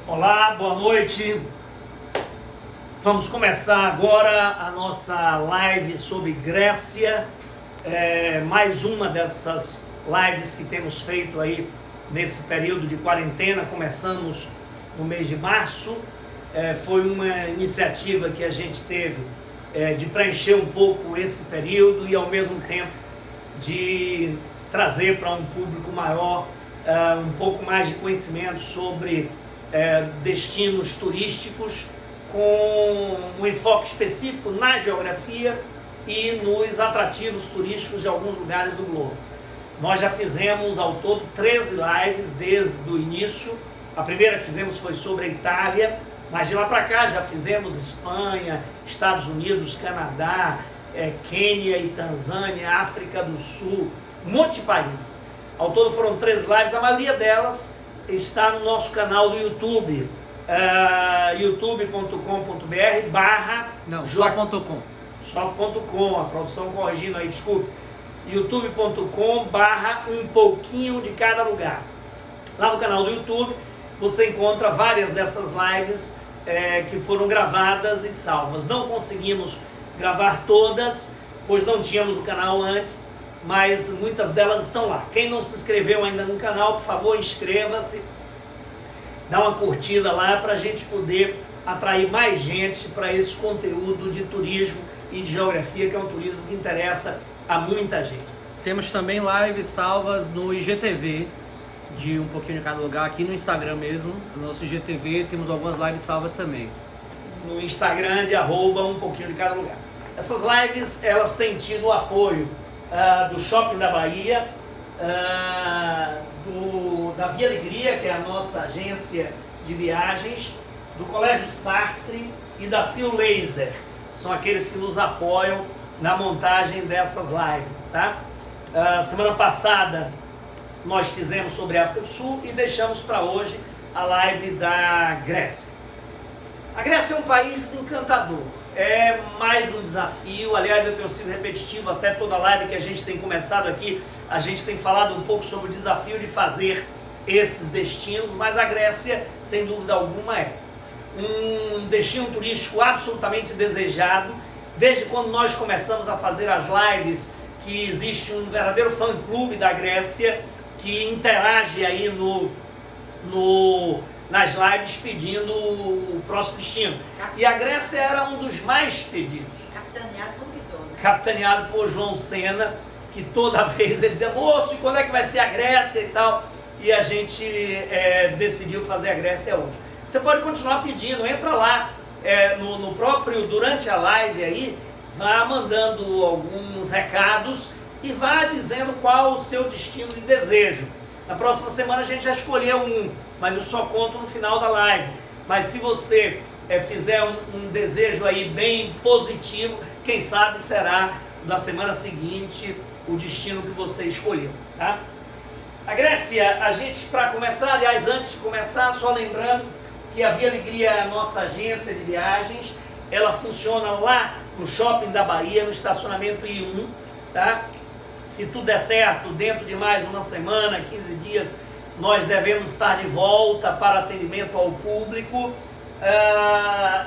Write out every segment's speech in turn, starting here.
Olá, boa noite. Vamos começar agora a nossa live sobre Grécia. Mais uma dessas lives que temos feito aí nesse período de quarentena. Começamos no mês de março. Foi uma iniciativa que a gente teve de preencher um pouco esse período e ao mesmo tempo de trazer para um público maior um pouco mais de conhecimento sobre destinos turísticos com um enfoque específico na geografia e nos atrativos turísticos de alguns lugares do globo. Nós já fizemos ao todo 13 lives desde o início. A primeira que fizemos foi sobre a Itália, mas de lá para cá já fizemos Espanha, Estados Unidos, Canadá, Quênia e Tanzânia, África do Sul, um monte de países. Ao todo foram 13 lives, a maioria delas está no nosso canal do YouTube, youtube.com.br só.com. Só.com, a produção corrigindo aí, desculpe. youtube.com/, um pouquinho de cada lugar. Lá no canal do YouTube você encontra várias dessas lives que foram gravadas e salvas. Não conseguimos gravar todas, pois não tínhamos o canal antes, mas muitas delas estão lá. Quem não se inscreveu ainda no canal, por favor, inscreva-se, dá uma curtida lá para a gente poder atrair mais gente para esse conteúdo de turismo e de geografia, que é um turismo que interessa a muita gente. Temos também lives salvas no IGTV, de um pouquinho de cada lugar, aqui no Instagram mesmo, no nosso IGTV temos algumas lives salvas também. No Instagram de @um pouquinho de cada lugar. Essas lives, elas têm tido o apoio do Shopping da Bahia, da Via Alegria, que é a nossa agência de viagens, do Colégio Sartre e da Fio Laser. São aqueles que nos apoiam na montagem dessas lives, tá? Semana passada nós fizemos sobre a África do Sul e deixamos para hoje a live da Grécia. A Grécia é um país encantador, é mais um desafio. Aliás, eu tenho sido repetitivo até toda a live que a gente tem começado aqui, a gente tem falado um pouco sobre o desafio de fazer esses destinos, mas a Grécia, sem dúvida alguma, é um destino turístico absolutamente desejado. Desde quando nós começamos a fazer as lives, que existe um verdadeiro fã-clube da Grécia que interage aí nas lives pedindo o próximo destino. E a Grécia era um dos mais pedidos. Capitaneado por Vitor, né? Capitaneado por João Sena, que toda vez ele dizia: moço, e quando é que vai ser a Grécia e tal? E a gente decidiu fazer a Grécia hoje. Você pode continuar pedindo, entra lá no próprio, durante a live aí, vá mandando alguns recados e vá dizendo qual o seu destino de desejo. Na próxima semana a gente já escolheu um, mas eu só conto no final da live. Mas se você fizer um desejo aí bem positivo, quem sabe será na semana seguinte o destino que você escolheu, tá? A Grécia, a gente, para começar, aliás, antes de começar, só lembrando que a Via Alegria é a nossa agência de viagens. Ela funciona lá no Shopping da Bahia, no estacionamento I1, tá? Se tudo der certo, dentro de mais uma semana, 15 dias, nós devemos estar de volta para atendimento ao público.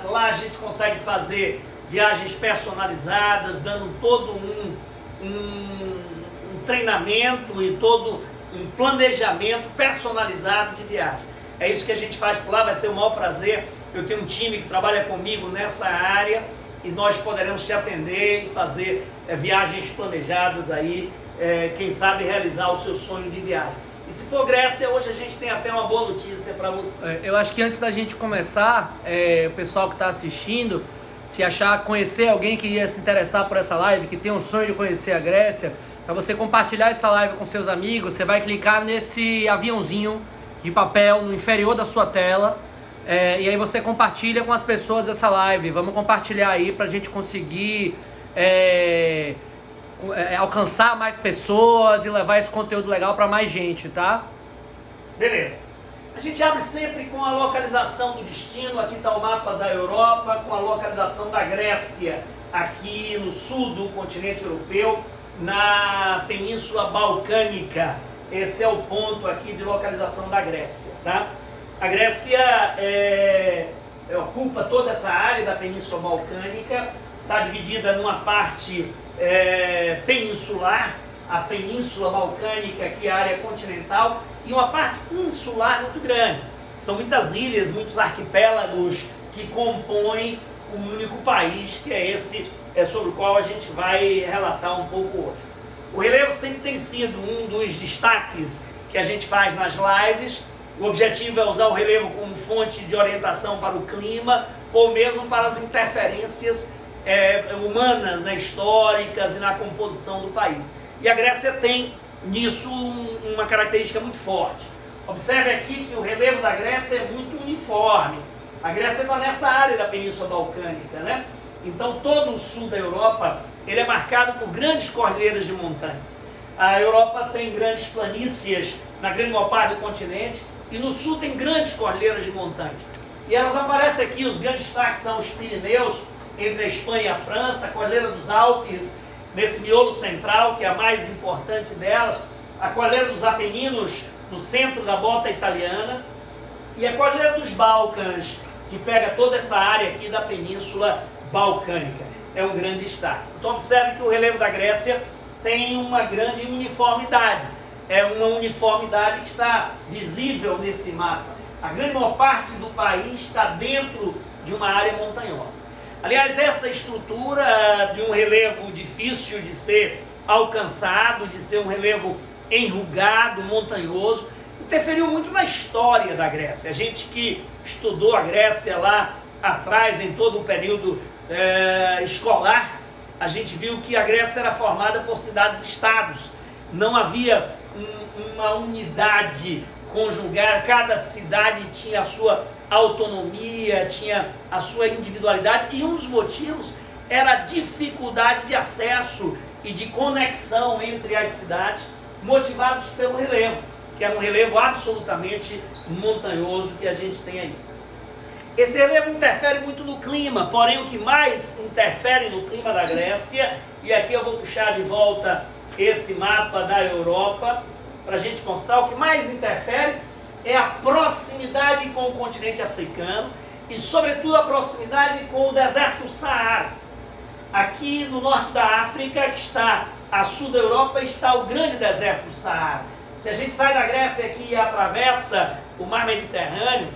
Lá a gente consegue fazer viagens personalizadas, dando todo um treinamento e todo um planejamento personalizado de viagem. É isso que a gente faz por lá, vai ser um maior prazer. Eu tenho um time que trabalha comigo nessa área e nós poderemos te atender e fazer viagens planejadas aí, quem sabe realizar o seu sonho de viagem. E se for Grécia, hoje a gente tem até uma boa notícia para você. Eu acho que antes da gente começar, o pessoal que está assistindo, se conhecer alguém que ia se interessar por essa live, que tem um sonho de conhecer a Grécia, para você compartilhar essa live com seus amigos, você vai clicar nesse aviãozinho de papel no inferior da sua tela, e aí você compartilha com as pessoas essa live. Vamos compartilhar aí para a gente conseguir alcançar mais pessoas e levar esse conteúdo legal para mais gente, tá? Beleza. A gente abre sempre com a localização do destino. Aqui está o mapa da Europa, com a localização da Grécia, aqui no sul do continente europeu, na Península Balcânica. Esse é o ponto aqui de localização da Grécia, tá? A Grécia ocupa toda essa área da Península Balcânica, está dividida numa parte peninsular, a Península Balcânica, que é a área continental, e uma parte insular muito grande. São muitas ilhas, muitos arquipélagos que compõem um único país, que é esse sobre o qual a gente vai relatar um pouco hoje. O relevo sempre tem sido um dos destaques que a gente faz nas lives. O objetivo é usar o relevo como fonte de orientação para o clima ou mesmo para as interferências humanas, né, históricas e na composição do país. E a Grécia tem nisso uma característica muito forte. Observe aqui que o relevo da Grécia é muito uniforme. A Grécia está nessa área da Península Balcânica, né? Então todo o sul da Europa ele é marcado por grandes cordilheiras de montanhas. A Europa tem grandes planícies na grande maior parte do continente e no sul tem grandes cordilheiras de montanhas. E elas aparecem aqui, os grandes destaques são os Pirineus, entre a Espanha e a França, a Cordilheira dos Alpes, nesse miolo central, que é a mais importante delas, a Cordilheira dos Apeninos, no centro da bota italiana, e a Cordilheira dos Balcãs, que pega toda essa área aqui da Península Balcânica. É um grande destaque. Então observe que o relevo da Grécia tem uma grande uniformidade. É uma uniformidade que está visível nesse mapa. A grande maior parte do país está dentro de uma área montanhosa. Aliás, essa estrutura de um relevo difícil de ser alcançado, de ser um relevo enrugado, montanhoso, interferiu muito na história da Grécia. A gente que estudou a Grécia lá atrás, em todo o período escolar, a gente viu que a Grécia era formada por cidades-estados. Não havia uma unidade conjugar, cada cidade tinha a sua autonomia, tinha a sua individualidade, e um dos motivos era a dificuldade de acesso e de conexão entre as cidades, motivados pelo relevo, que era um relevo absolutamente montanhoso que a gente tem aí. Esse relevo interfere muito no clima, porém o que mais interfere no clima da Grécia, e aqui eu vou puxar de volta esse mapa da Europa, para a gente constar, o que mais interfere é a proximidade com o continente africano e, sobretudo, a proximidade com o deserto do Saara. Aqui no norte da África, que está a sul da Europa, está o grande deserto do Saara. Se a gente sai da Grécia aqui e atravessa o mar Mediterrâneo,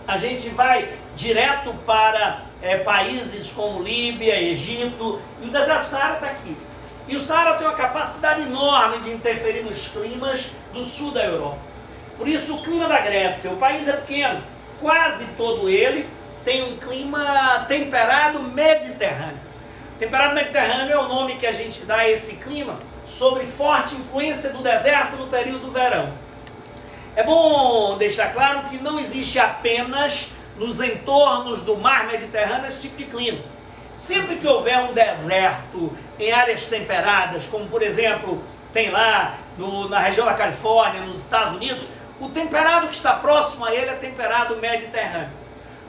a gente vai direto para países como Líbia, Egito, e o deserto do Saara está aqui. E o Saara tem uma capacidade enorme de interferir nos climas do sul da Europa. Por isso o clima da Grécia, o país é pequeno, quase todo ele tem um clima temperado mediterrâneo. Temperado mediterrâneo é o nome que a gente dá a esse clima, sobre forte influência do deserto no período do verão. É bom deixar claro que não existe apenas nos entornos do mar Mediterrâneo esse tipo de clima. Sempre que houver um deserto em áreas temperadas, como por exemplo tem lá na região da Califórnia, nos Estados Unidos, o temperado que está próximo a ele é temperado mediterrâneo.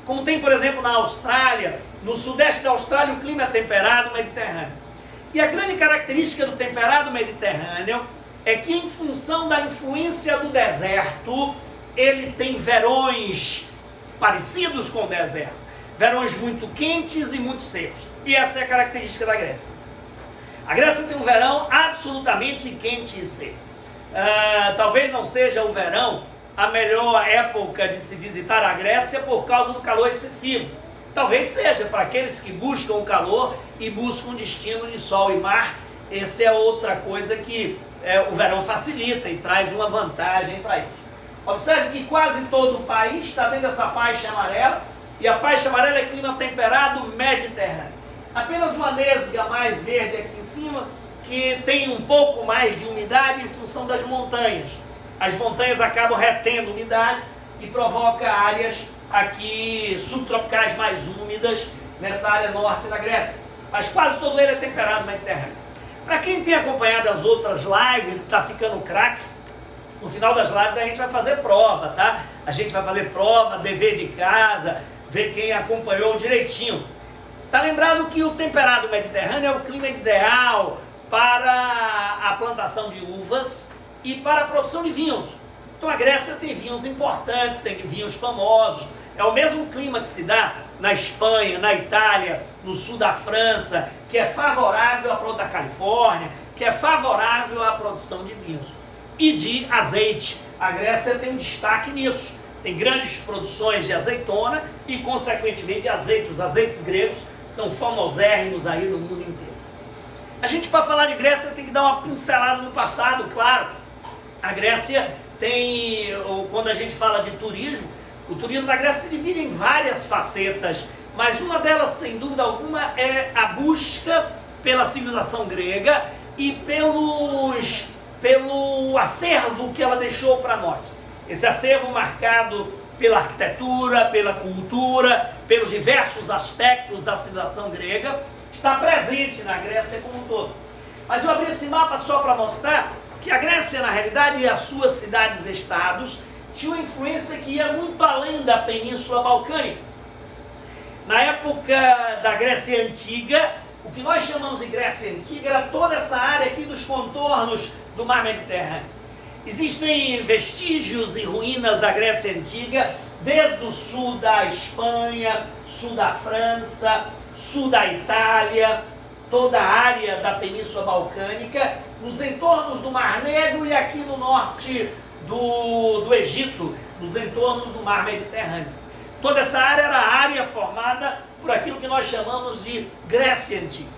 Como tem, por exemplo, na Austrália, no sudeste da Austrália, o clima é temperado mediterrâneo. E a grande característica do temperado mediterrâneo é que, em função da influência do deserto, ele tem verões parecidos com o deserto. Verões muito quentes e muito secos. E essa é a característica da Grécia. A Grécia tem um verão absolutamente quente e seco. Talvez não seja o verão a melhor época de se visitar a Grécia por causa do calor excessivo. Talvez seja para aqueles que buscam o calor e buscam um destino de sol e mar. Essa é outra coisa que o verão facilita e traz uma vantagem para isso. Observe que quase todo o país está dentro dessa faixa amarela, e a faixa amarela é clima temperado mediterrâneo. Apenas uma nesga mais verde aqui em cima, que tem um pouco mais de umidade em função das montanhas. As montanhas acabam retendo umidade e provoca áreas aqui subtropicais mais úmidas nessa área norte da Grécia. Mas quase todo ele é temperado mediterrâneo. Para quem tem acompanhado as outras lives e está ficando craque, no final das lives a gente vai fazer prova, tá? A gente vai fazer prova, dever de casa, ver quem acompanhou direitinho. Tá lembrado que o temperado mediterrâneo é o clima ideal para a plantação de uvas e para a produção de vinhos. Então a Grécia tem vinhos importantes, tem vinhos famosos. É o mesmo clima que se dá na Espanha, na Itália, no sul da França, que é favorável à produção da Califórnia, que é favorável à produção de vinhos. E de azeite. A Grécia tem destaque nisso. Tem grandes produções de azeitona e, consequentemente, de azeite. Os azeites gregos são famosérrimos aí no mundo inteiro. A gente, para falar de Grécia, tem que dar uma pincelada no passado, claro. A Grécia tem, quando a gente fala de turismo, o turismo da Grécia se divide em várias facetas, mas uma delas, sem dúvida alguma, é a busca pela civilização grega e pelo acervo que ela deixou para nós. Esse acervo marcado pela arquitetura, pela cultura, pelos diversos aspectos da civilização grega, está presente na Grécia como um todo. Mas eu abri esse mapa só para mostrar que a Grécia, na realidade, e as suas cidades-estados tinham uma influência que ia muito além da Península Balcânica. Na época da Grécia Antiga, o que nós chamamos de Grécia Antiga era toda essa área aqui dos contornos do Mar Mediterrâneo. Existem vestígios e ruínas da Grécia Antiga, desde o sul da Espanha, sul da França, sul da Itália, toda a área da Península Balcânica, nos entornos do Mar Negro e aqui no norte do Egito, nos entornos do Mar Mediterrâneo. Toda essa área era a área formada por aquilo que nós chamamos de Grécia Antiga.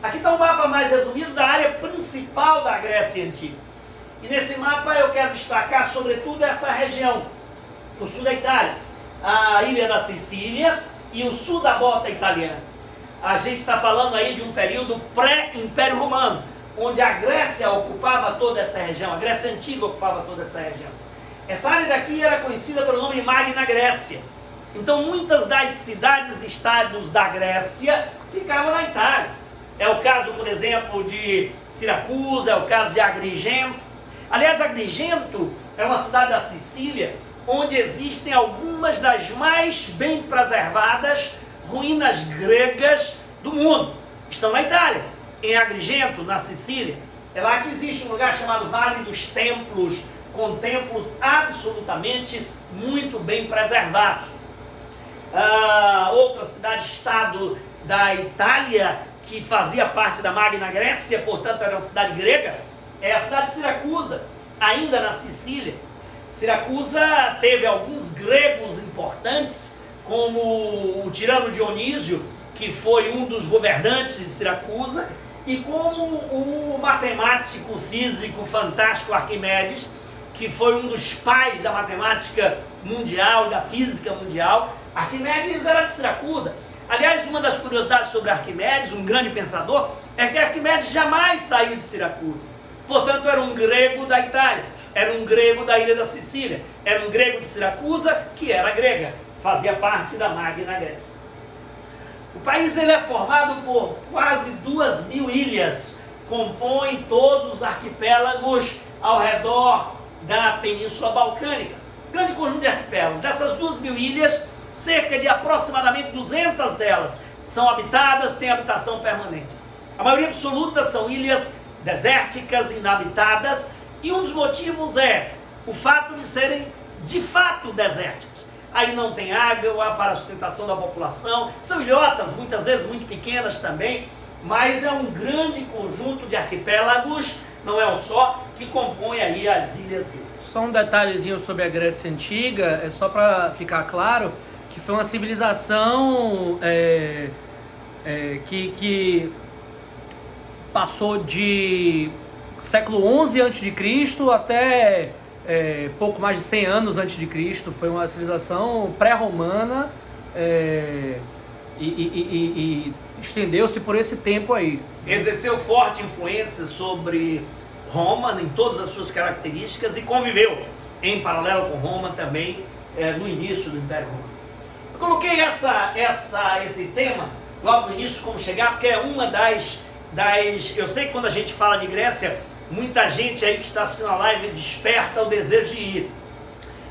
Aqui está um mapa mais resumido da área principal da Grécia Antiga. E nesse mapa eu quero destacar sobretudo essa região, o sul da Itália, a ilha da Sicília e o sul da bota italiana. A gente está falando aí de um período pré-Império Romano, onde a Grécia ocupava toda essa região, a Grécia Antiga ocupava toda essa região. Essa área daqui era conhecida pelo nome Magna Grécia. Então muitas das cidades-estados da Grécia ficavam na Itália. É o caso, por exemplo, de Siracusa, é o caso de Agrigento. Aliás, Agrigento é uma cidade da Sicília onde existem algumas das mais bem preservadas ruínas gregas do mundo. Estão na Itália, em Agrigento, na Sicília. É lá que existe um lugar chamado Vale dos Templos, com templos absolutamente muito bem preservados. Outra cidade-estado da Itália, que fazia parte da Magna Grécia, portanto era uma cidade grega, é a cidade de Siracusa, ainda na Sicília. Siracusa teve alguns gregos importantes, como o tirano Dionísio, que foi um dos governantes de Siracusa, e como o matemático, físico fantástico Arquimedes, que foi um dos pais da matemática mundial e da física mundial. Arquimedes era de Siracusa. Aliás, uma das curiosidades sobre Arquimedes, um grande pensador, é que Arquimedes jamais saiu de Siracusa. Portanto, era um grego da Itália, era um grego da ilha da Sicília, era um grego de Siracusa, que era grega, fazia parte da Magna Grécia. O país ele é formado por quase 2.000 ilhas, compõem todos os arquipélagos ao redor da Península Balcânica. Grande conjunto de arquipélagos. Dessas 2.000 ilhas, cerca de aproximadamente 200 delas são habitadas, têm habitação permanente. A maioria absoluta são ilhas desérticas, inabitadas, e um dos motivos é o fato de serem de fato desérticas. Aí não tem água para a sustentação da população, são ilhotas, muitas vezes muito pequenas também, mas é um grande conjunto de arquipélagos, não é um só, que compõe aí as ilhas gregas. Só um detalhezinho sobre a Grécia Antiga, é só para ficar claro, que foi uma civilização que passou de século XI a.C. até pouco mais de 100 anos antes de Cristo. Foi uma civilização pré-romana e estendeu-se por esse tempo aí. Exerceu forte influência sobre Roma, em todas as suas características, e conviveu em paralelo com Roma também no início do Império Romano. Eu coloquei esse tema logo no início, como chegar, porque é uma das... Eu sei que quando a gente fala de Grécia, muita gente aí que está assistindo a live desperta o desejo de ir.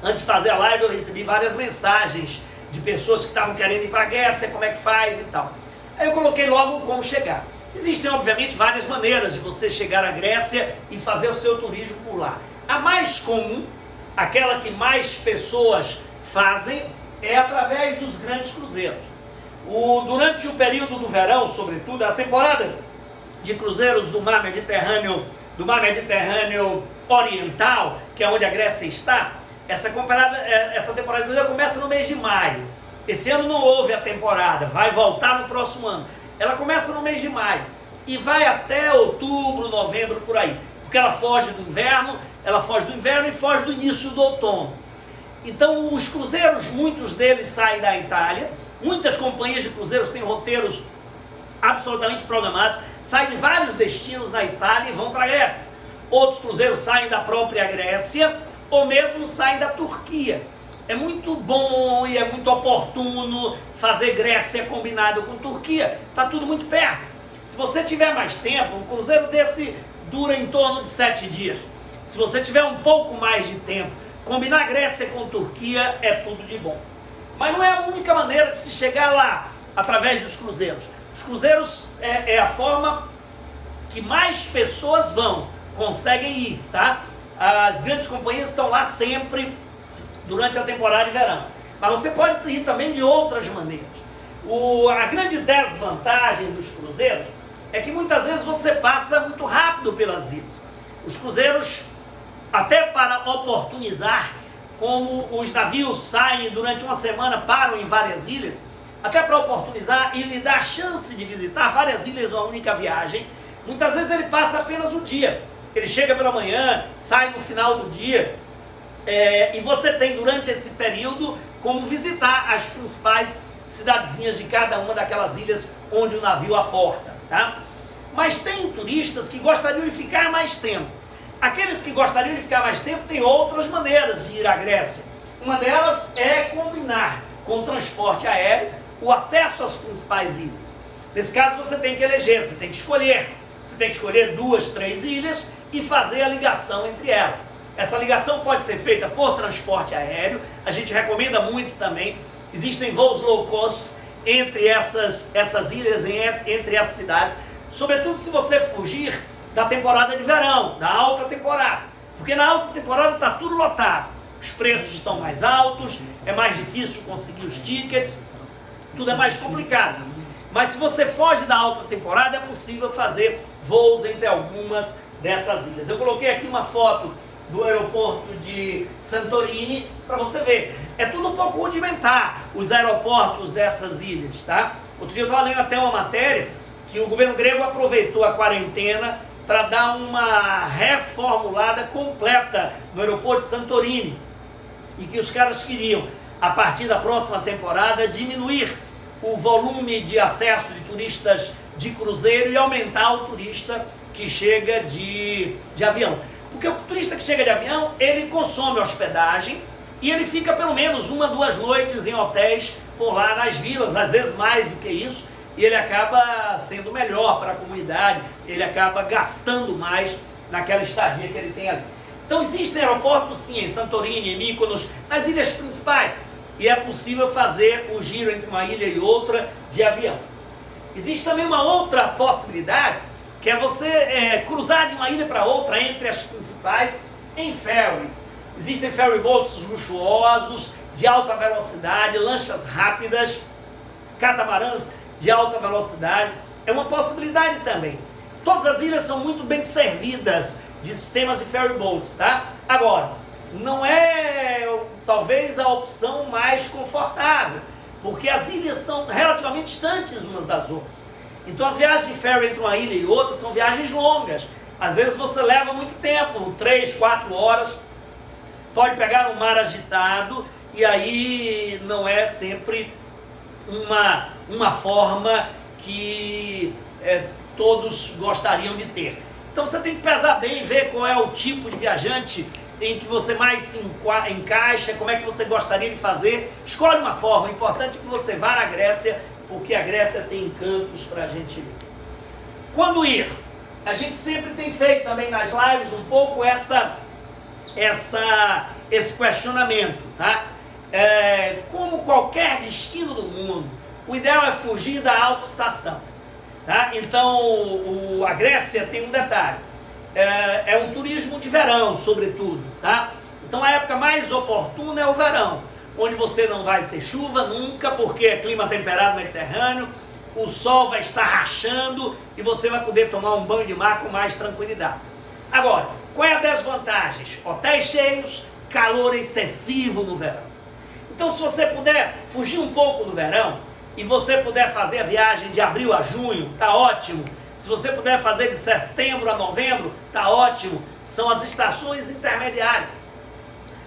Antes de fazer a live eu recebi várias mensagens de pessoas que estavam querendo ir para a Grécia, como é que faz e tal. Aí eu coloquei logo como chegar. Existem obviamente várias maneiras de você chegar à Grécia e fazer o seu turismo por lá. A mais comum aquela que mais pessoas fazem é através dos grandes cruzeiros. Durante o período do verão, sobretudo, a temporada de cruzeiros do Mar Mediterrâneo Oriental, que é onde a Grécia está, essa temporada de cruzeiro começa no mês de maio. Esse ano não houve a temporada, vai voltar no próximo ano. Ela começa no mês de maio e vai até outubro, novembro, por aí. Porque ela foge do inverno e foge do início do outono. Então os cruzeiros, muitos deles saem da Itália, muitas companhias de cruzeiros têm roteiros absolutamente programados, saem de vários destinos na Itália e vão para a Grécia. Outros cruzeiros saem da própria Grécia ou mesmo saem da Turquia. É muito bom e é muito oportuno fazer Grécia combinado com Turquia, está tudo muito perto. Se você tiver mais tempo, um cruzeiro desse dura em torno de 7 dias. Se você tiver um pouco mais de tempo, combinar Grécia com Turquia é tudo de bom. Mas não é a única maneira de se chegar lá, através dos cruzeiros. Os cruzeiros é a forma que mais pessoas conseguem ir, tá? As grandes companhias estão lá sempre durante a temporada de verão. Mas você pode ir também de outras maneiras. A grande desvantagem dos cruzeiros é que muitas vezes você passa muito rápido pelas ilhas. Os cruzeiros, até para oportunizar, como os navios saem durante uma semana, param em várias ilhas, até para oportunizar e lhe dar a chance de visitar várias ilhas numa única viagem, muitas vezes ele passa apenas um dia. Ele chega pela manhã, sai no final do dia, e você tem durante esse período como visitar as principais cidadezinhas de cada uma daquelas ilhas onde o navio aporta, tá? Mas tem turistas que gostariam de ficar mais tempo. Aqueles que gostariam de ficar mais tempo têm outras maneiras de ir à Grécia. Uma delas é combinar com o transporte aéreo o acesso às principais ilhas. Nesse caso você tem que eleger, você tem que escolher 2, 3 ilhas e fazer a ligação entre elas. Essa ligação pode ser feita por transporte aéreo, a gente recomenda muito também. Existem voos low cost entre essas ilhas, entre essas cidades, sobretudo se você fugir da temporada de verão, da alta temporada. Porque na alta temporada está tudo lotado, os preços estão mais altos, é mais difícil conseguir os tickets, tudo é mais complicado. Mas se você foge da alta temporada, é possível fazer voos entre algumas dessas ilhas. Eu coloquei aqui uma foto do aeroporto de Santorini para você ver. É tudo um pouco rudimentar, os aeroportos dessas ilhas, tá? Outro dia eu estava lendo até uma matéria que o governo grego aproveitou a quarentena para dar uma reformulada completa no aeroporto de Santorini. E que os caras queriam, a partir da próxima temporada, diminuir o volume de acesso de turistas de cruzeiro e aumentar o turista que chega de avião. Porque o turista que chega de avião, ele consome hospedagem e ele fica pelo menos 1, 2 noites em hotéis por lá nas vilas, às vezes mais do que isso, e ele acaba sendo melhor para a comunidade, ele acaba gastando mais naquela estadia que ele tem ali. Então existem aeroportos sim, em Santorini, em Mykonos, nas ilhas principais, e é possível fazer o giro entre uma ilha e outra de avião. Existe também uma outra possibilidade, que é você cruzar de uma ilha para outra entre as principais em ferries. Existem ferry boats luxuosos, de alta velocidade, lanchas rápidas, catamarãs de alta velocidade. É uma possibilidade também. Todas as ilhas são muito bem servidas de sistemas de ferry boats, tá? Agora, não é talvez a opção mais confortável, porque as ilhas são relativamente distantes umas das outras. Então as viagens de ferry entre uma ilha e outra são viagens longas. Às vezes você leva muito tempo, 3, 4 horas, pode pegar um mar agitado, e aí não é sempre uma forma que todos gostariam de ter. Então você tem que pesar bem, ver qual é o tipo de viajante em que você mais se encaixa, como é que você gostaria de fazer. Escolhe uma forma, o importante é que você vá na Grécia, porque a Grécia tem encantos para a gente ver. Quando ir? A gente sempre tem feito também nas lives um pouco esse questionamento, tá? Como qualquer destino do mundo, o ideal é fugir da autoestação, tá? Então a Grécia tem um detalhe, é um turismo de verão, sobretudo, tá? Então a época mais oportuna é o verão, onde você não vai ter chuva nunca, porque é clima temperado mediterrâneo, o sol vai estar rachando e você vai poder tomar um banho de mar com mais tranquilidade. Agora, qual é a desvantagem? Hotéis cheios, calor excessivo no verão. Então, se você puder fugir um pouco do verão e você puder fazer a viagem de abril a junho, tá ótimo. Se você puder fazer de setembro a novembro, tá ótimo. São as estações intermediárias.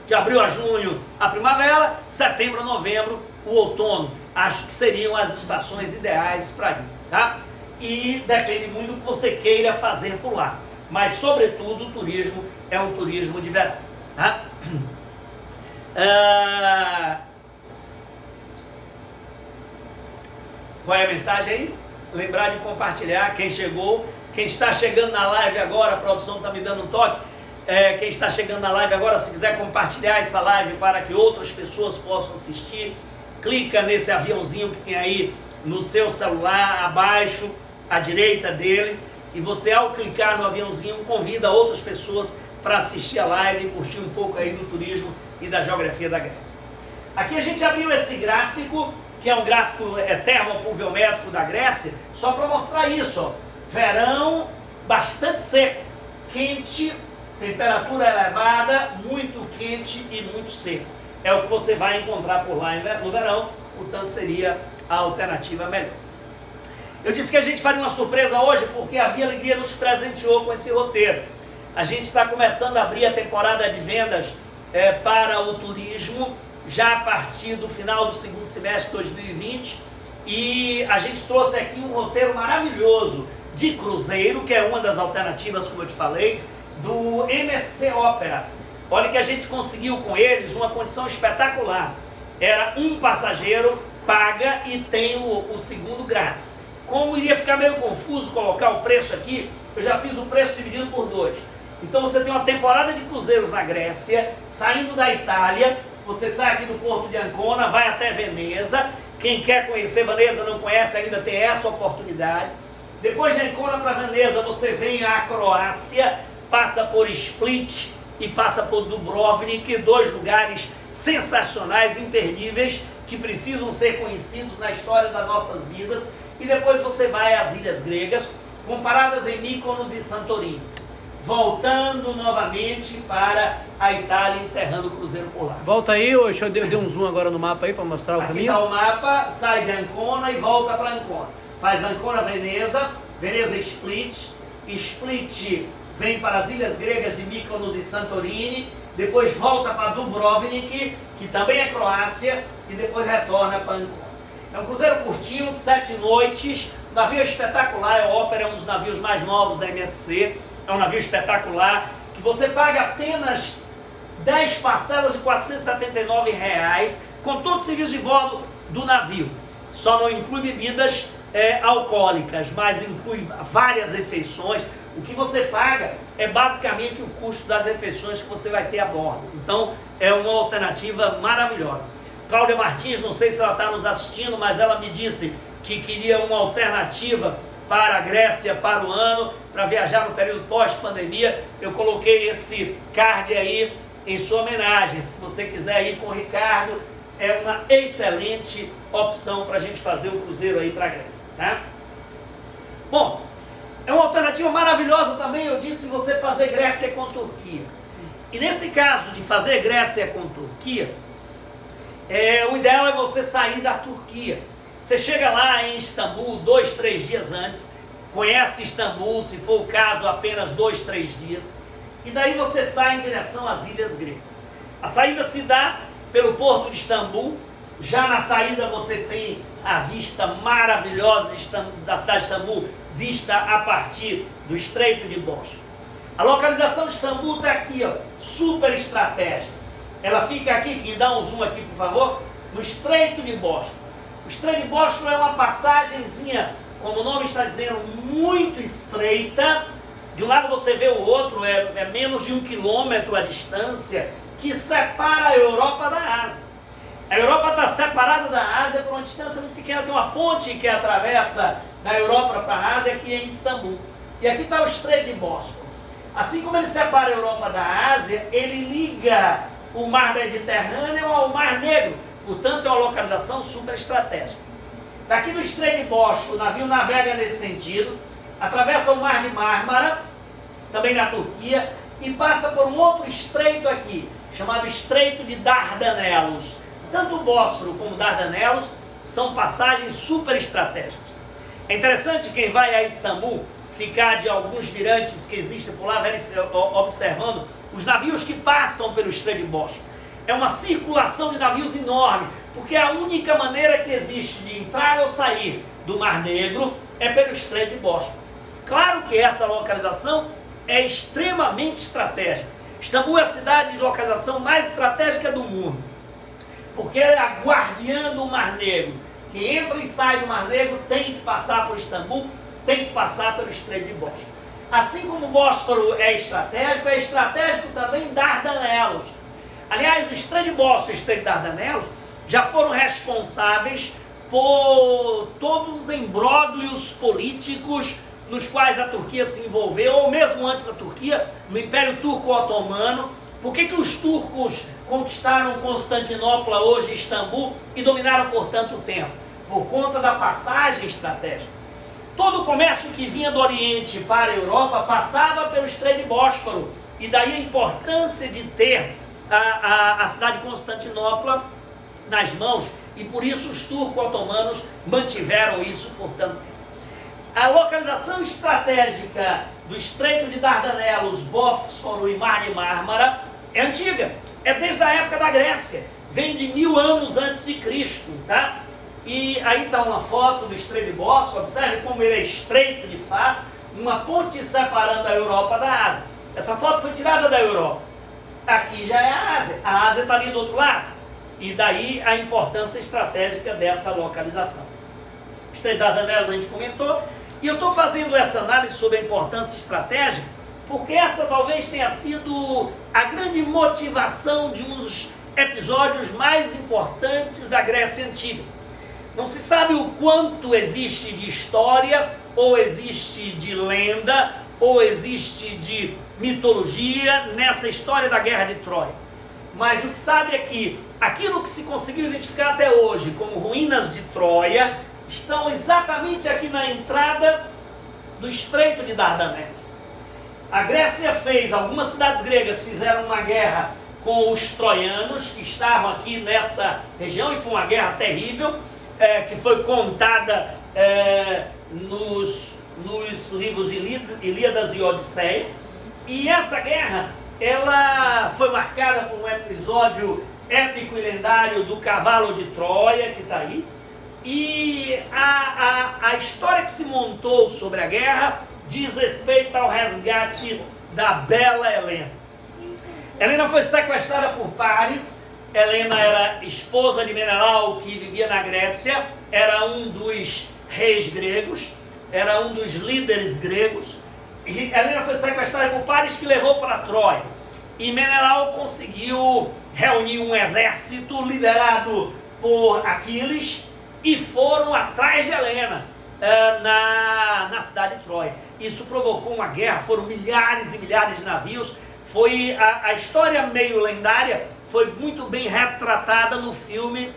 De abril a junho, a primavera, setembro a novembro, o outono. Acho que seriam as estações ideais para ir, tá? E depende muito do que você queira fazer por lá. Mas, sobretudo, o turismo é um turismo de verão, tá? Qual é a mensagem aí? Lembrar de compartilhar, quem chegou, quem está chegando na live agora, a produção está me dando um toque, quem está chegando na live agora, se quiser compartilhar essa live para que outras pessoas possam assistir, clica nesse aviãozinho que tem aí no seu celular, abaixo, à direita dele, e você, ao clicar no aviãozinho, convida outras pessoas para assistir a live e curtir um pouco aí do turismo e da geografia da Grécia. Aqui a gente abriu esse gráfico, que é um gráfico termopluviométrico da Grécia, só para mostrar isso, ó. Verão bastante seco, quente, temperatura elevada, muito quente e muito seco. É o que você vai encontrar por lá no verão, portanto seria a alternativa melhor. Eu disse que a gente faria uma surpresa hoje porque a Via Alegria nos presenteou com esse roteiro. A gente está começando a abrir a temporada de vendas para o turismo já a partir do final do segundo semestre de 2020 e a gente trouxe aqui um roteiro maravilhoso de cruzeiro, que é uma das alternativas, como eu te falei, do MSC Opera. Olha que a gente conseguiu com eles uma condição espetacular. Era um passageiro, paga e tem o segundo grátis. Como iria ficar meio confuso colocar o preço aqui, eu já fiz o preço dividido por 2. Então você tem uma temporada de cruzeiros na Grécia, saindo da Itália, você sai aqui do porto de Ancona, vai até Veneza. Quem quer conhecer Veneza, não conhece ainda, tem essa oportunidade. Depois de Ancona para Veneza, você vem à Croácia, passa por Split e passa por Dubrovnik, 2 lugares sensacionais, imperdíveis, que precisam ser conhecidos na história das nossas vidas. E depois você vai às ilhas gregas, com paradas em Mykonos e Santorini. Voltando novamente para a Itália, encerrando o cruzeiro por lá. Volta aí, deixa eu dar um zoom agora no mapa aí para mostrar o caminho. Aqui está o mapa, sai de Ancona e volta para Ancona. Faz Ancona, Veneza, Veneza, Split, Split vem para as ilhas gregas de Mykonos e Santorini, depois volta para Dubrovnik, que também é Croácia, e depois retorna para Ancona. É um cruzeiro curtinho, 7 noites, navio espetacular, a Opera é um dos navios mais novos da MSC, é um navio espetacular, que você paga apenas 10 parcelas de R$ 479, com todo o serviço de bordo do navio. Só não inclui bebidas alcoólicas, mas inclui várias refeições. O que você paga é basicamente o custo das refeições que você vai ter a bordo. Então é uma alternativa maravilhosa. Cláudia Martins, não sei se ela está nos assistindo, mas ela me disse que queria uma alternativa para a Grécia para o ano, para viajar no período pós-pandemia. Eu coloquei esse card aí em sua homenagem. Se você quiser ir com o Ricardo, é uma excelente opção para a gente fazer o cruzeiro aí para a Grécia, tá? Bom, é uma alternativa maravilhosa também, eu disse, você fazer Grécia com Turquia. E nesse caso de fazer Grécia com Turquia, o ideal é você sair da Turquia. Você chega lá em Istambul 2, 3 dias antes, conhece Istambul, se for o caso, apenas 2, 3 dias, e daí você sai em direção às ilhas gregas. A saída se dá pelo porto de Istambul. Já na saída você tem a vista maravilhosa da cidade de Istambul, vista a partir do Estreito de Bósforo. A localização de Istambul está aqui, ó, super estratégica. Ela fica aqui, quem dá um zoom aqui por favor, no Estreito de Bósforo. O Estreito de Bósforo é uma passagenzinha, como o nome está dizendo, muito estreita. De um lado você vê o outro, é menos de 1 quilômetro a distância que separa a Europa da Ásia. A Europa está separada da Ásia por uma distância muito pequena. Tem uma ponte que atravessa da Europa para a Ásia, que é em Istambul. E aqui está o Estreito de Bósforo. Assim como ele separa a Europa da Ásia, ele liga o mar Mediterrâneo ao Mar Negro. Portanto, é uma localização super estratégica. Daqui no Estreito de Bósforo, o navio navega nesse sentido, atravessa o Mar de Mármara, também na Turquia, e passa por um outro estreito aqui, chamado Estreito de Dardanelos. Tanto o Bósforo como o Dardanelos são passagens super estratégicas. É interessante quem vai a Istambul ficar de alguns mirantes que existem por lá, observando os navios que passam pelo Estreito de Bósforo. É uma circulação de navios enorme, porque a única maneira que existe de entrar ou sair do Mar Negro é pelo Estreito de Bósforo. Claro que essa localização é extremamente estratégica. Istambul é a cidade de localização mais estratégica do mundo, porque ela é a guardiã do Mar Negro. Quem entra e sai do Mar Negro tem que passar por Istambul, tem que passar pelo Estreito de Bósforo. Assim como o Bósforo é estratégico também Dardanelos. Aliás, o Estreito de Bósforo e o Estreito de Dardanelos já foram responsáveis por todos os imbróglios políticos nos quais a Turquia se envolveu, ou mesmo antes da Turquia, no Império Turco-Otomano. Por que os turcos conquistaram Constantinopla, hoje Istambul, e dominaram por tanto tempo? Por conta da passagem estratégica. Todo o comércio que vinha do Oriente para a Europa passava pelo Estreito de Bósforo, e daí a importância de ter a cidade de Constantinopla nas mãos, e por isso os turco-otomanos mantiveram isso por tanto tempo. A localização estratégica do Estreito de Dardanelos, Bósforo e Mar de Mármara é antiga, é desde a época da Grécia, vem de 1000 anos antes de Cristo, tá? E aí está uma foto do Estreito de Bósforo, observe como ele é estreito de fato, uma ponte separando a Europa da Ásia. Essa foto foi tirada da Europa, aqui já é a Ásia está ali do outro lado, e daí a importância estratégica dessa localização. O Estreito de Dardanelos a gente comentou, e eu estou fazendo essa análise sobre a importância estratégica, porque essa talvez tenha sido a grande motivação de um dos episódios mais importantes da Grécia Antiga. Não se sabe o quanto existe de história, ou existe de lenda, ou existe de mitologia nessa história da Guerra de Troia. Mas o que sabe é que aquilo que se conseguiu identificar até hoje como ruínas de Troia estão exatamente aqui na entrada do Estreito de Dardanelos. A Grécia fez, algumas cidades gregas fizeram uma guerra com os troianos que estavam aqui nessa região, e foi uma guerra terrível, que foi contada nos livros de Ilíadas e Odisseia. E essa guerra, ela foi marcada por um episódio épico e lendário do cavalo de Troia, que está aí. E a história que se montou sobre a guerra diz respeito ao resgate da bela Helena. Helena foi sequestrada por Paris. Helena era esposa de Menelau, que vivia na Grécia, era um dos reis gregos, era um dos líderes gregos. E Helena foi sequestrada por Paris, que levou para Troia. E Menelau conseguiu reunir um exército liderado por Aquiles, e foram atrás de Helena na cidade de Troia. Isso provocou uma guerra, foram milhares e milhares de navios. Foi a história meio lendária, foi muito bem retratada no filme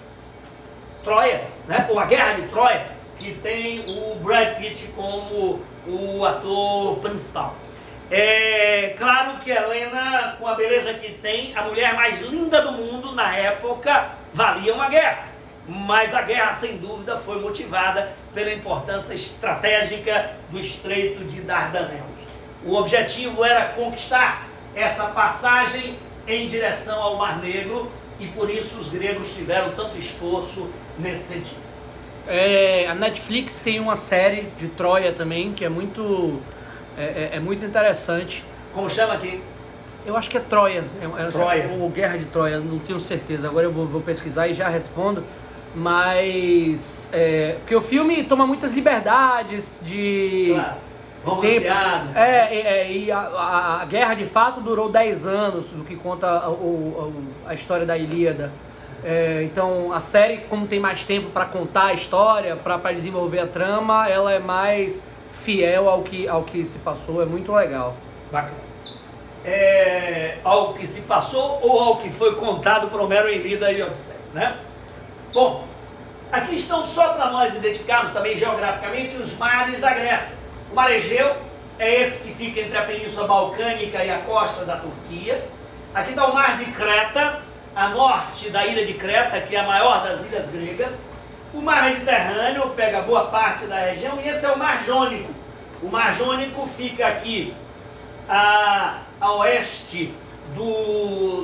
Troia, né? Ou A Guerra de Troia, que tem o Brad Pitt como o ator principal. É claro que Helena, com a beleza que tem, a mulher mais linda do mundo na época, valia uma guerra. Mas a guerra, sem dúvida, foi motivada pela importância estratégica do Estreito de Dardanelos. O objetivo era conquistar essa passagem em direção ao Mar Negro, e por isso os gregos tiveram tanto esforço nesse sentido. A Netflix tem uma série de Troia também, que é muito interessante. Como chama aqui? Eu acho que é Troia, Troia. Ou Guerra de Troia, não tenho certeza, agora eu vou pesquisar e já respondo. Mas, porque o filme toma muitas liberdades de... Claro, romanceado. E a guerra de fato durou 10 anos, do que conta a história da Ilíada. Então a série, como tem mais tempo para contar a história, para desenvolver a trama, ela é mais fiel ao que se passou, é muito legal. Bacana. Ao que se passou ou ao que foi contado por Homero em Ilíada e Odisseia, né? Bom, aqui estão só para nós identificarmos também geograficamente os mares da Grécia. O mar Egeu é esse que fica entre a Península Balcânica e a costa da Turquia. Aqui está o mar de Creta, a norte da ilha de Creta, que é a maior das ilhas gregas. O mar Mediterrâneo pega boa parte da região e esse é o mar Jônico. O mar Jônico fica aqui a oeste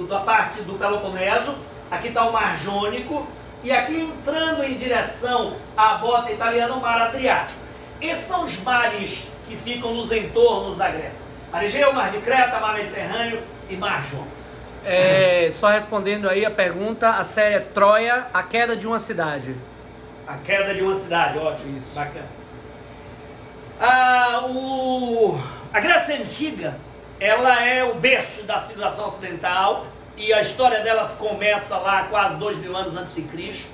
da parte do Peloponeso. Aqui está o mar Jônico e aqui entrando em direção à bota italiana o mar Adriático. Esses são os mares que ficam nos entornos da Grécia. Mar Egeu, mar de Creta, mar Mediterrâneo e mar Jônico. Só respondendo aí a pergunta, a série é Troia, a queda de uma cidade. A queda de uma cidade, ótimo, isso, bacana. A Grécia Antiga, ela é o berço da civilização ocidental e a história delas começa lá quase 2000 anos antes de Cristo.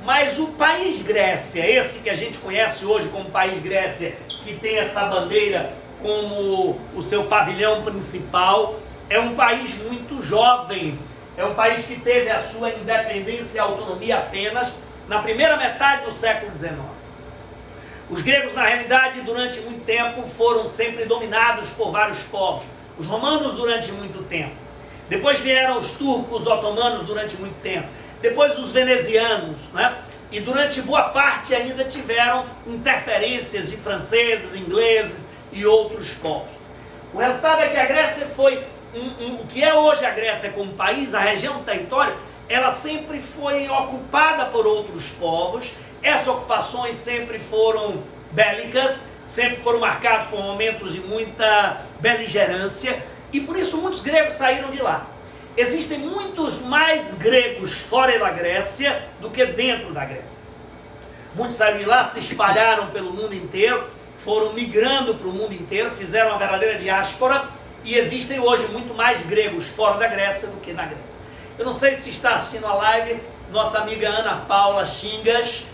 Mas o país Grécia, esse que a gente conhece hoje como país Grécia, que tem essa bandeira como o seu pavilhão principal, é um país muito jovem, é um país que teve a sua independência e autonomia apenas na primeira metade do século XIX. Os gregos, na realidade, durante muito tempo, foram sempre dominados por vários povos. Os romanos, durante muito tempo. Depois vieram os turcos otomanos, durante muito tempo. Depois os venezianos, né? E durante boa parte ainda tiveram interferências de franceses, ingleses e outros povos. O resultado é que a Grécia foi, o que é hoje a Grécia como país, a região do território, ela sempre foi ocupada por outros povos. Essas ocupações sempre foram bélicas, sempre foram marcadas por momentos de muita beligerância, e por isso muitos gregos saíram de lá. Existem muitos mais gregos fora da Grécia do que dentro da Grécia. Muitos saíram de lá, se espalharam pelo mundo inteiro, foram migrando para o mundo inteiro, fizeram uma verdadeira diáspora, e existem hoje muito mais gregos fora da Grécia do que na Grécia. Eu não sei se está assistindo a live nossa amiga Ana Paula Chingas,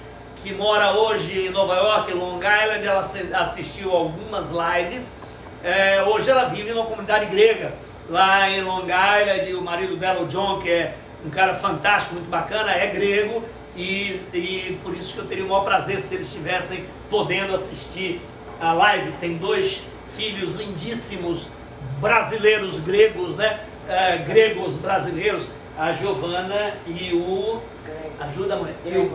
que mora hoje em Nova York, em Long Island. Ela assistiu algumas lives. Hoje ela vive numa comunidade grega lá em Long Island. O marido dela, o John, que é um cara fantástico, muito bacana, é grego, e por isso que eu teria o maior prazer se eles estivessem podendo assistir a live. Tem 2 filhos lindíssimos, brasileiros gregos, né? Gregos brasileiros, a Giovana e o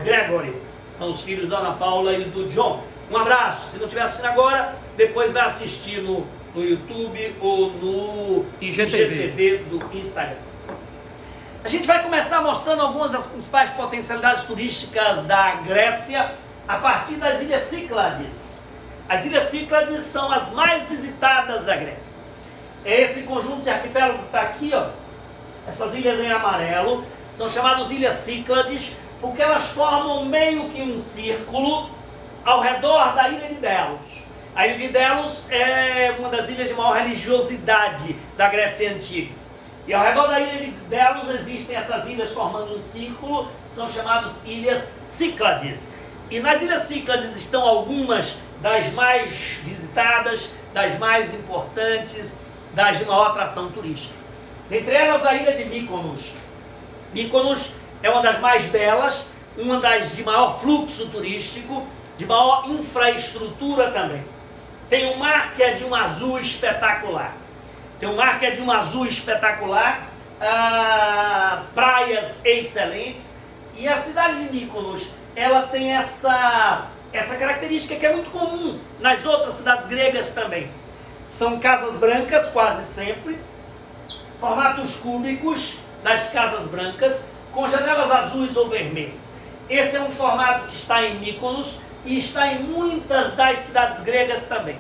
Gregory, são os filhos da Ana Paula e do John. Um abraço. Se não estiver assistindo agora, depois vai assistir no YouTube ou no IGTV do Instagram. A gente vai começar mostrando algumas das principais potencialidades turísticas da Grécia a partir das Ilhas Cíclades. As Ilhas Cíclades são as mais visitadas da Grécia. Esse conjunto de arquipélago que está aqui, ó, essas ilhas em amarelo, são chamadas Ilhas Cíclades porque elas formam meio que um círculo ao redor da ilha de Delos. A ilha de Delos é uma das ilhas de maior religiosidade da Grécia Antiga. E ao redor da ilha de Delos existem essas ilhas formando um círculo, são chamadas Ilhas Cíclades. E nas Ilhas Cíclades estão algumas das mais visitadas, das mais importantes, das de maior atração turística. Dentre elas, a ilha de Mykonos. Mykonos é uma das mais belas, uma das de maior fluxo turístico, de maior infraestrutura também. Tem um mar que é de um azul espetacular. Praias excelentes. E a cidade de Mykonos, ela tem essa característica que é muito comum nas outras cidades gregas também. São casas brancas, quase sempre, formatos cúbicos das casas brancas, com janelas azuis ou vermelhas. Esse é um formato que está em Mykonos e está em muitas das cidades gregas também.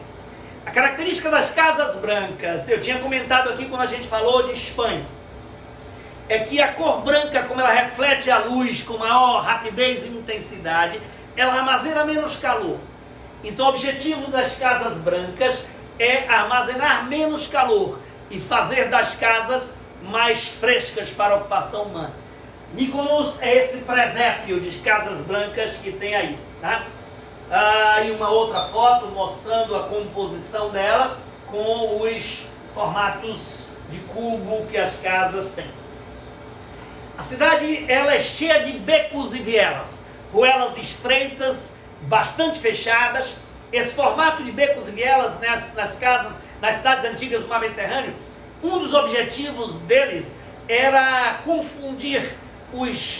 A característica das casas brancas, eu tinha comentado aqui quando a gente falou de Espanha, é que a cor branca, como ela reflete a luz com maior rapidez e intensidade, ela armazena menos calor. Então o objetivo das casas brancas é armazenar menos calor e fazer das casas mais frescas para a ocupação humana. Mykonos é esse presépio de casas brancas que tem aí, tá? E uma outra foto mostrando a composição dela com os formatos de cubo que as casas têm. A cidade ela é cheia de becos e vielas, ruelas estreitas, bastante fechadas. Esse formato de becos e vielas nas casas, nas cidades antigas do Mar Mediterrâneo, um dos objetivos deles era confundir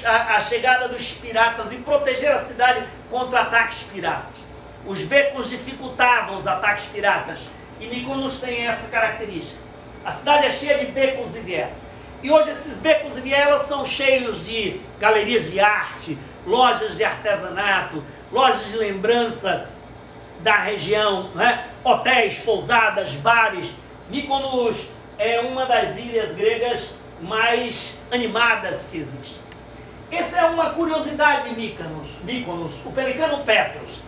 a chegada dos piratas e proteger a cidade contra ataques piratas. Os becos dificultavam os ataques piratas e Mykonos tem essa característica. A cidade é cheia de becos e vielas. E hoje esses becos e vielas são cheios de galerias de arte, lojas de artesanato, lojas de lembrança da região, né? Hotéis, pousadas, bares. Mykonos é uma das ilhas gregas mais animadas que existe. Essa é uma curiosidade de Mykonos, o Pelicano Petros.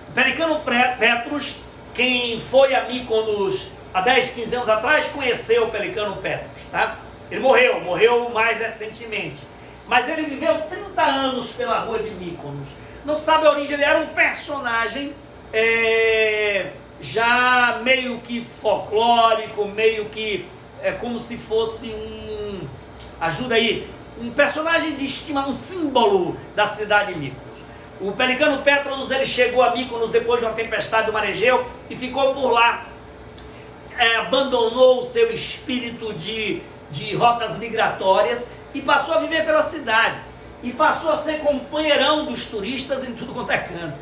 O Pelicano Petros, quem foi a Mykonos há 10, 15 anos atrás, conheceu o Pelicano Petros, tá? Ele morreu mais recentemente. Mas ele viveu 30 anos pela rua de Mykonos. Não sabe a origem, ele era um personagem já meio que folclórico, meio que como se fosse ajuda aí, um personagem de estima, um símbolo da cidade de Mykonos. O Pelicano Petros, ele chegou a Mykonos depois de uma tempestade do Mar Egeu e ficou por lá. Abandonou o seu espírito de rotas migratórias e passou a viver pela cidade. E passou a ser companheirão dos turistas em tudo quanto é canto.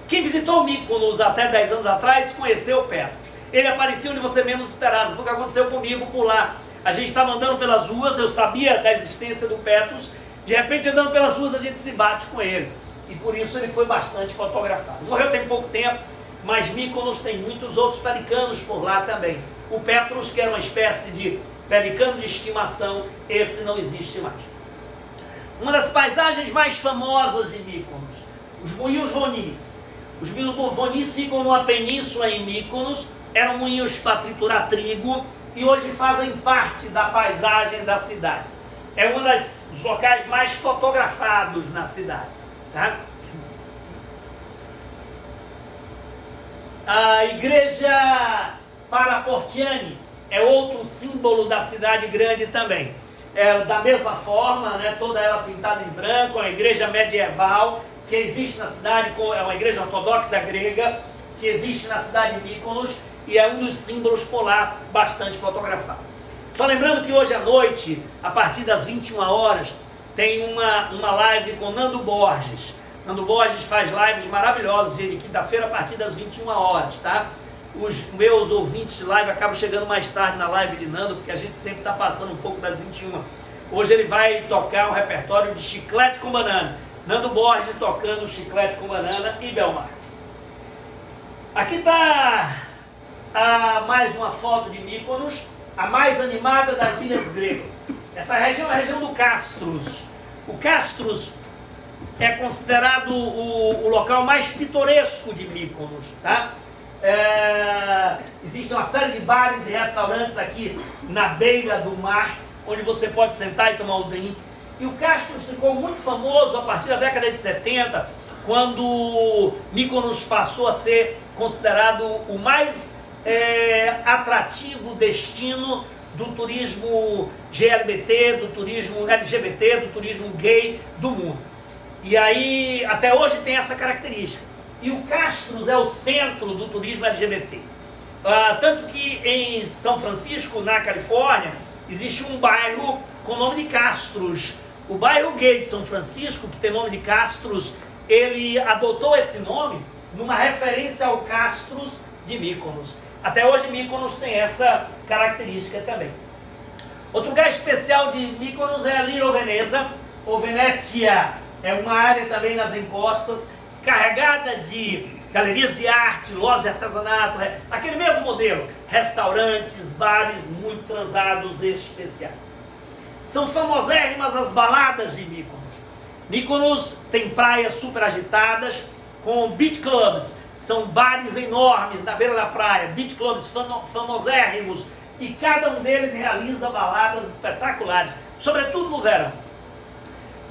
Quem visitou Mykonos até 10 anos atrás conheceu o Petros. Ele aparecia onde você menos esperava. Foi o que aconteceu comigo por lá. A gente estava andando pelas ruas, eu sabia da existência do Petros. De repente, andando pelas ruas, a gente se bate com ele. E por isso ele foi bastante fotografado. Morreu tem pouco tempo, mas Mykonos tem muitos outros pelicanos por lá também. O Petros, que era uma espécie de pelicano de estimação, esse não existe mais. Uma das paisagens mais famosas de Mykonos, os moinhos Vonis. Os moinhos Vonis ficam numa península em Mykonos, eram moinhos para triturar trigo e hoje fazem parte da paisagem da cidade. É um dos locais mais fotografados na cidade. Tá? A igreja Paraportiani é outro símbolo da cidade grande também. Da mesma forma, né, toda ela pintada em branco, é uma igreja medieval que existe na cidade, é uma igreja ortodoxa grega que existe na cidade de Mykonos e é um dos símbolos por lá bastante fotografado. Só lembrando que hoje à noite, a partir das 21 horas, tem uma live com Nando Borges. Nando Borges faz lives maravilhosas de quinta-feira a partir das 21 horas, tá? Os meus ouvintes de live acabam chegando mais tarde na live de Nando, porque a gente sempre está passando um pouco das 21. Hoje ele vai tocar um repertório de Chiclete com Banana. Nando Borges tocando Chiclete com Banana e Belmar. Aqui está mais uma foto de Mykonos, a mais animada das ilhas gregas. Essa região é a região do Castros. O Castros é considerado o local mais pitoresco de Mykonos, tá? Existe uma série de bares e restaurantes aqui na beira do mar, onde você pode sentar e tomar um drink. E o Castros ficou muito famoso a partir da década de 70, quando Mykonos passou a ser considerado o mais atrativo destino do turismo GLBT, do turismo LGBT, do turismo gay do mundo. E aí, até hoje tem essa característica. E o Castros é o centro do turismo LGBT. Tanto que em São Francisco, na Califórnia, existe um bairro com o nome de Castros. O bairro gay de São Francisco, que tem nome de Castros, ele adotou esse nome numa referência ao Castros de Mykonos. Até hoje Mykonos tem essa característica também. Outro lugar especial de Mykonos é a Little Veneza, ou Venetia. É uma área também nas encostas, carregada de galerias de arte, lojas de artesanato, aquele mesmo modelo, restaurantes, bares muito transados e especiais. São famosérrimas as baladas de Mykonos. Mykonos tem praias super agitadas, com beach clubs, são bares enormes na beira da praia, beach clubs famosérrimos, e cada um deles realiza baladas espetaculares, sobretudo no verão.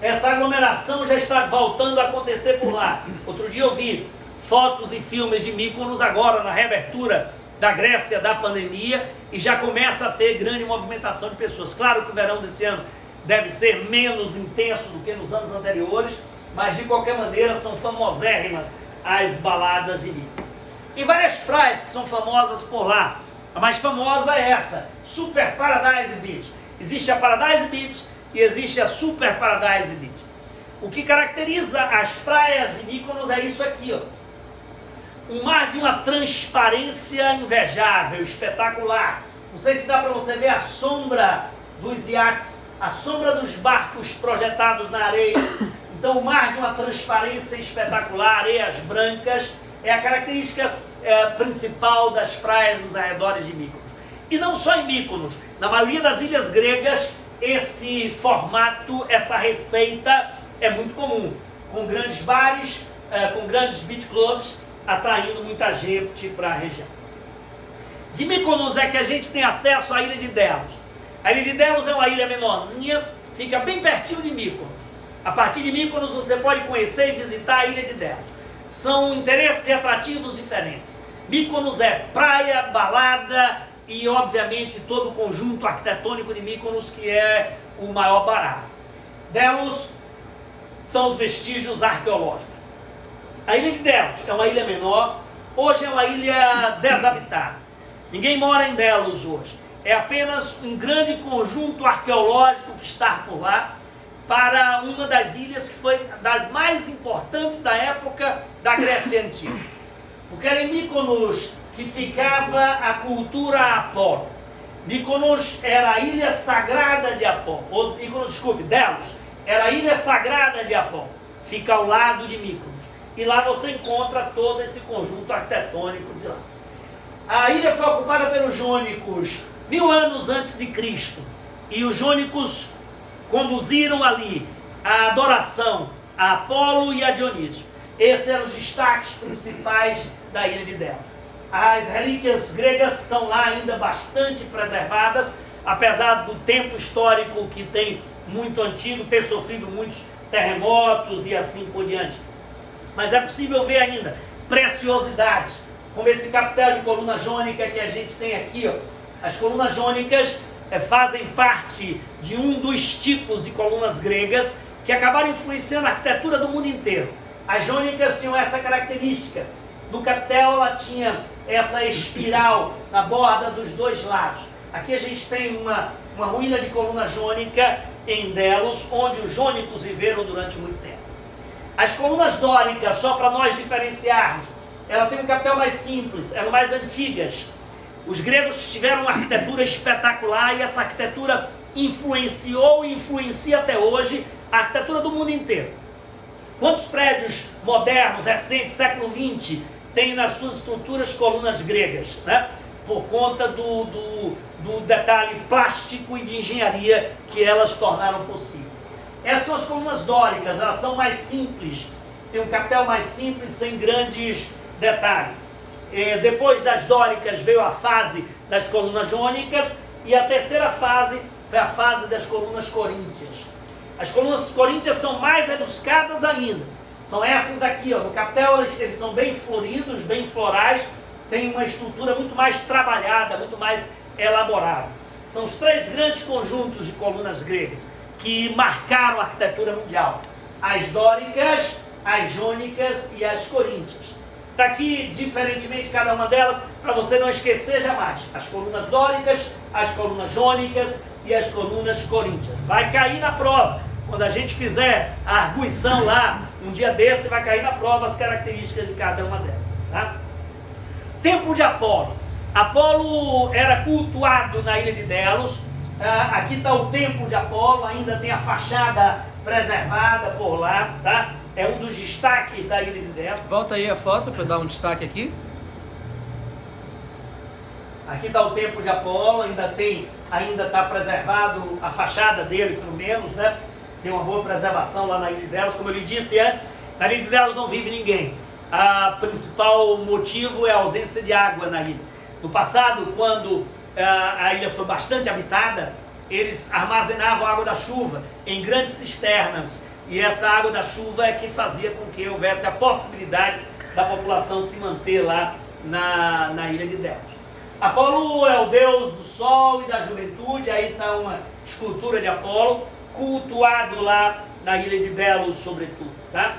Essa aglomeração já está voltando a acontecer por lá. Outro dia eu vi fotos e filmes de Mykonos agora na reabertura da Grécia da pandemia e já começa a ter grande movimentação de pessoas. Claro que o verão desse ano deve ser menos intenso do que nos anos anteriores, mas de qualquer maneira são famosérrimas as baladas de Mykonos. E várias praias que são famosas por lá. A mais famosa é essa, Super Paradise Beach. Existe a Paradise Beach e existe a Super Paradise Beach. O que caracteriza as praias de Mykonos é isso aqui, ó. Um mar de uma transparência invejável, espetacular. Não sei se dá para você ver a sombra dos iates, a sombra dos barcos projetados na areia. Então o mar de uma transparência espetacular, areias brancas, é a característica principal das praias nos arredores de Mykonos. E não só em Mykonos, na maioria das ilhas gregas, esse formato, essa receita é muito comum, com grandes bares, com grandes beach clubs, atraindo muita gente para a região. De Mykonos é que a gente tem acesso à ilha de Delos. A ilha de Delos é uma ilha menorzinha, fica bem pertinho de Mykonos. A partir de Mykonos você pode conhecer e visitar a ilha de Delos. São interesses e atrativos diferentes. Mykonos é praia, balada e obviamente todo o conjunto arquitetônico de Mykonos, que é o maior barato. Delos são os vestígios arqueológicos. A ilha de Delos é uma ilha menor, hoje é uma ilha desabitada. Ninguém mora em Delos hoje. É apenas um grande conjunto arqueológico que está por lá, para uma das ilhas que foi das mais importantes da época da Grécia Antiga. Porque era em Mykonos que ficava a cultura Apolo. Mykonos era a ilha sagrada de Apolo. Delos era a ilha sagrada de Apolo. Fica ao lado de Mykonos. E lá você encontra todo esse conjunto arquitetônico de lá. A ilha foi ocupada pelos jônicos 1000 anos antes de Cristo. E os jônicos conduziram ali a adoração a Apolo e a Dionísio. Esses eram os destaques principais da ilha de Delos. As relíquias gregas estão lá ainda bastante preservadas, apesar do tempo histórico que tem muito antigo, ter sofrido muitos terremotos e assim por diante. Mas é possível ver ainda preciosidades, como esse capitel de coluna jônica que a gente tem aqui, ó. As colunas jônicas fazem parte de um dos tipos de colunas gregas que acabaram influenciando a arquitetura do mundo inteiro. As jônicas tinham essa característica. No capitel ela tinha essa espiral na borda dos dois lados. Aqui a gente tem uma ruína de coluna jônica em Delos, onde os jônicos viveram durante muito tempo. As colunas dóricas, só para nós diferenciarmos, ela tem um capitel mais simples, eram mais antigas. Os gregos tiveram uma arquitetura espetacular e essa arquitetura influenciou e influencia até hoje a arquitetura do mundo inteiro. Quantos prédios modernos, recentes, século XX, têm nas suas estruturas colunas gregas, né? Por conta do detalhe plástico e de engenharia que elas tornaram possível. Essas são as colunas dóricas, elas são mais simples, tem um capitel mais simples, sem grandes detalhes. Depois das dóricas veio a fase das colunas jônicas e a terceira fase foi a fase das colunas coríntias. As colunas coríntias são mais rebuscadas ainda. São essas daqui, ó. No capitel eles são bem floridos, bem florais, tem uma estrutura muito mais trabalhada, muito mais elaborada. São os três grandes conjuntos de colunas gregas que marcaram a arquitetura mundial: as dóricas, as jônicas e as coríntias. Está aqui, diferentemente cada uma delas, para você não esquecer jamais. As colunas dóricas, as colunas jônicas e as colunas coríntias. Vai cair na prova. Quando a gente fizer a arguição lá, um dia desse, vai cair na prova as características de cada uma delas. Tá? Templo de Apolo. Apolo era cultuado na ilha de Delos. Aqui está o templo de Apolo, ainda tem a fachada preservada por lá, tá? É um dos destaques da ilha de Delos. Volta aí a foto para eu dar um destaque aqui. Aqui está o templo de Apolo, ainda está preservado a fachada dele, pelo menos, né? Tem uma boa preservação lá na ilha de Delos. Como eu lhe disse antes, na ilha de Delos não vive ninguém. O principal motivo é a ausência de água na ilha. No passado, quando a ilha foi bastante habitada, eles armazenavam água da chuva em grandes cisternas. E essa água da chuva é que fazia com que houvesse a possibilidade da população se manter lá na ilha de Delos. Apolo é o deus do sol e da juventude, aí está uma escultura de Apolo, cultuado lá na ilha de Delos, sobretudo, tá?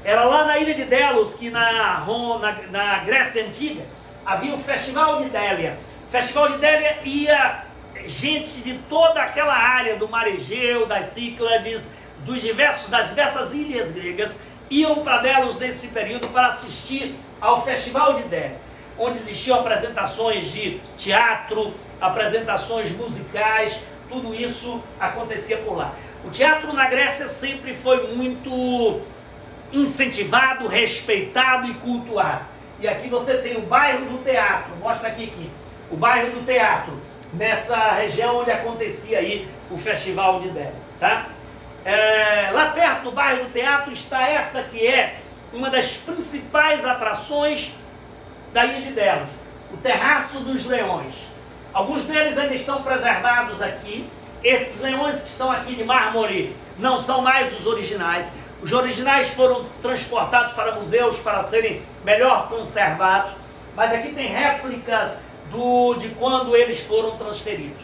Era lá na ilha de Delos que na Grécia Antiga havia o Festival de Délia. O Festival de Délia ia gente de toda aquela área do Mar Egeu, das Cíclades, das diversas ilhas gregas, iam para Delos nesse período para assistir ao Festival de Délia, onde existiam apresentações de teatro, apresentações musicais, tudo isso acontecia por lá. O teatro na Grécia sempre foi muito incentivado, respeitado e cultuado. E aqui você tem o bairro do teatro, mostra aqui, o bairro do teatro, nessa região onde acontecia aí o Festival de Délia, tá? Lá perto do bairro do teatro está essa que é uma das principais atrações da ilha de Delos, o Terraço dos Leões. Alguns deles ainda estão preservados aqui. Esses leões que estão aqui de mármore não são mais os originais. Os originais foram transportados para museus para serem melhor conservados, mas aqui tem réplicas de quando eles foram transferidos.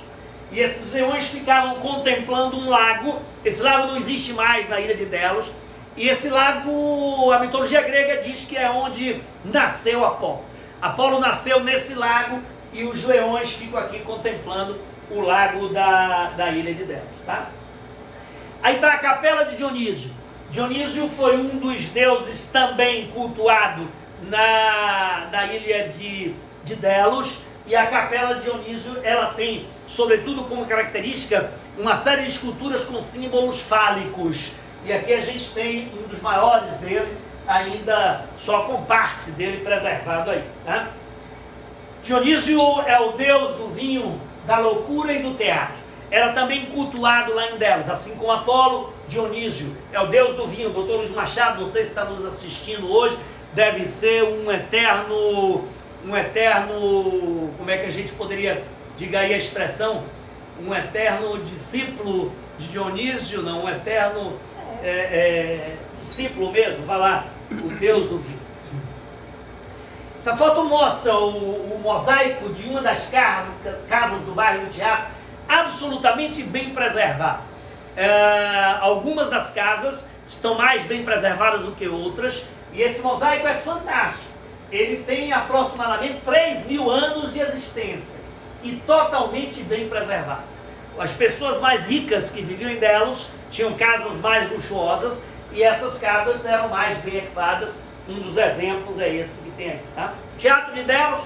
E esses leões ficavam contemplando um lago. Esse lago não existe mais na ilha de Delos. E esse lago, a mitologia grega diz que é onde nasceu Apolo. Apolo nasceu nesse lago e os leões ficam aqui contemplando o lago da ilha de Delos, tá? Aí está a capela de Dionísio. Dionísio foi um dos deuses também cultuado na ilha de Delos. E a capela de Dionísio, ela tem, sobretudo como característica, uma série de esculturas com símbolos fálicos. E aqui a gente tem um dos maiores dele, ainda só com parte dele preservado aí, tá? Dionísio é o deus do vinho, da loucura e do teatro. Era também cultuado lá em Delos, assim como Apolo. Dionísio é o deus do vinho. Dr. Luiz Machado, não sei se está nos assistindo hoje, deve ser um eterno, como é que a gente poderia, diga aí a expressão, um eterno discípulo de Dionísio, não, um eterno discípulo mesmo, vai lá, o deus do vinho. Essa foto mostra o mosaico de uma das casas do bairro do Teatro, absolutamente bem preservado. Algumas das casas estão mais bem preservadas do que outras, e esse mosaico é fantástico. Ele tem aproximadamente 3.000 anos de existência e totalmente bem preservado. As pessoas mais ricas que viviam em Delos tinham casas mais luxuosas e essas casas eram mais bem equipadas. Um dos exemplos é esse que tem aqui, tá? O Teatro de Delos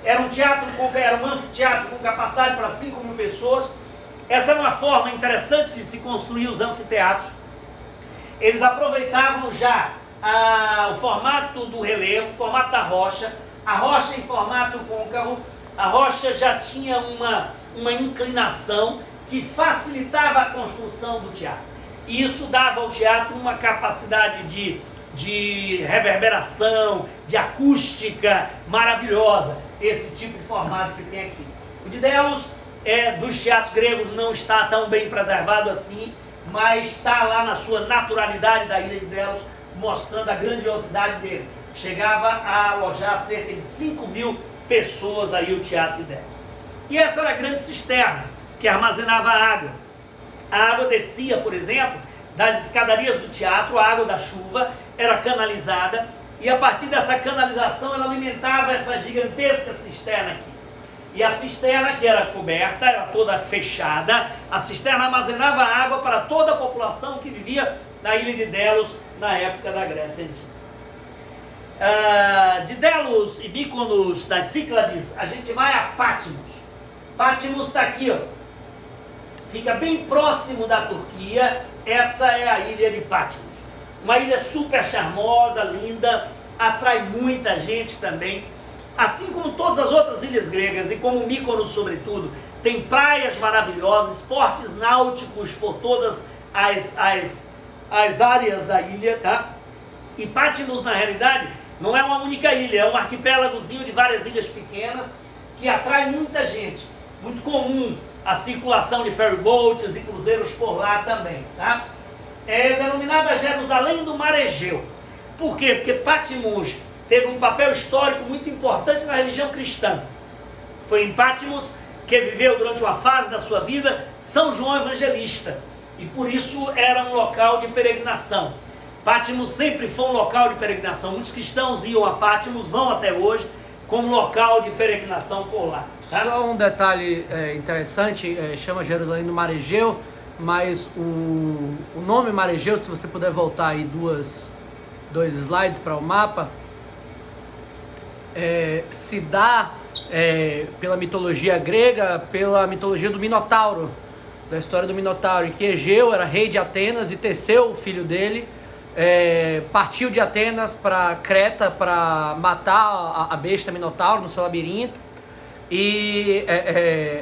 era um anfiteatro com capacidade para 5.000 pessoas. Essa era uma forma interessante de se construir os anfiteatros. Eles aproveitavam já o formato do relevo, o formato da rocha, a rocha em formato côncavo. A rocha já tinha uma inclinação que facilitava a construção do teatro. E isso dava ao teatro uma capacidade de reverberação, de acústica maravilhosa, esse tipo de formato que tem aqui. O de Delos, dos teatros gregos, não está tão bem preservado assim, mas está lá na sua naturalidade da ilha de Delos, mostrando a grandiosidade dele. Chegava a alojar cerca de 5.000 pessoas aí o Teatro de Delos. E essa era a grande cisterna que armazenava água. A água descia, por exemplo, das escadarias do teatro, a água da chuva era canalizada e a partir dessa canalização ela alimentava essa gigantesca cisterna aqui. E a cisterna, que era coberta, era toda fechada, a cisterna armazenava água para toda a população que vivia na ilha de Delos na época da Grécia Antiga. De Delos e Mykonos, das Cíclades, a gente vai a Patmos. Patmos está aqui, ó. Fica bem próximo da Turquia. Essa é a ilha de Patmos. Uma ilha super charmosa, linda, atrai muita gente também. Assim como todas as outras ilhas gregas, e como Mykonos sobretudo, tem praias maravilhosas, esportes náuticos por todas as áreas da ilha, tá? E Patmos, na realidade, não é uma única ilha, é um arquipélagozinho de várias ilhas pequenas que atrai muita gente. Muito comum a circulação de ferryboats e cruzeiros por lá também, tá? É denominada Jerusalém do Mar Egeu. Por quê? Porque Patmos teve um papel histórico muito importante na religião cristã. Foi em Patmos que viveu durante uma fase da sua vida São João Evangelista, e por isso era um local de peregrinação. Patmos sempre foi um local de peregrinação. Muitos cristãos iam a Patmos, vão até hoje, como local de peregrinação por lá. Tá? Só um detalhe interessante, chama Jerusalém do Mar Egeu, mas o nome Mar Egeu, se você puder voltar aí dois slides para o mapa, se dá pela mitologia grega, pela mitologia do Minotauro, da história do Minotauro, em que Egeu era rei de Atenas e Teseu, o filho dele, partiu de Atenas para Creta para matar a besta Minotauro no seu labirinto,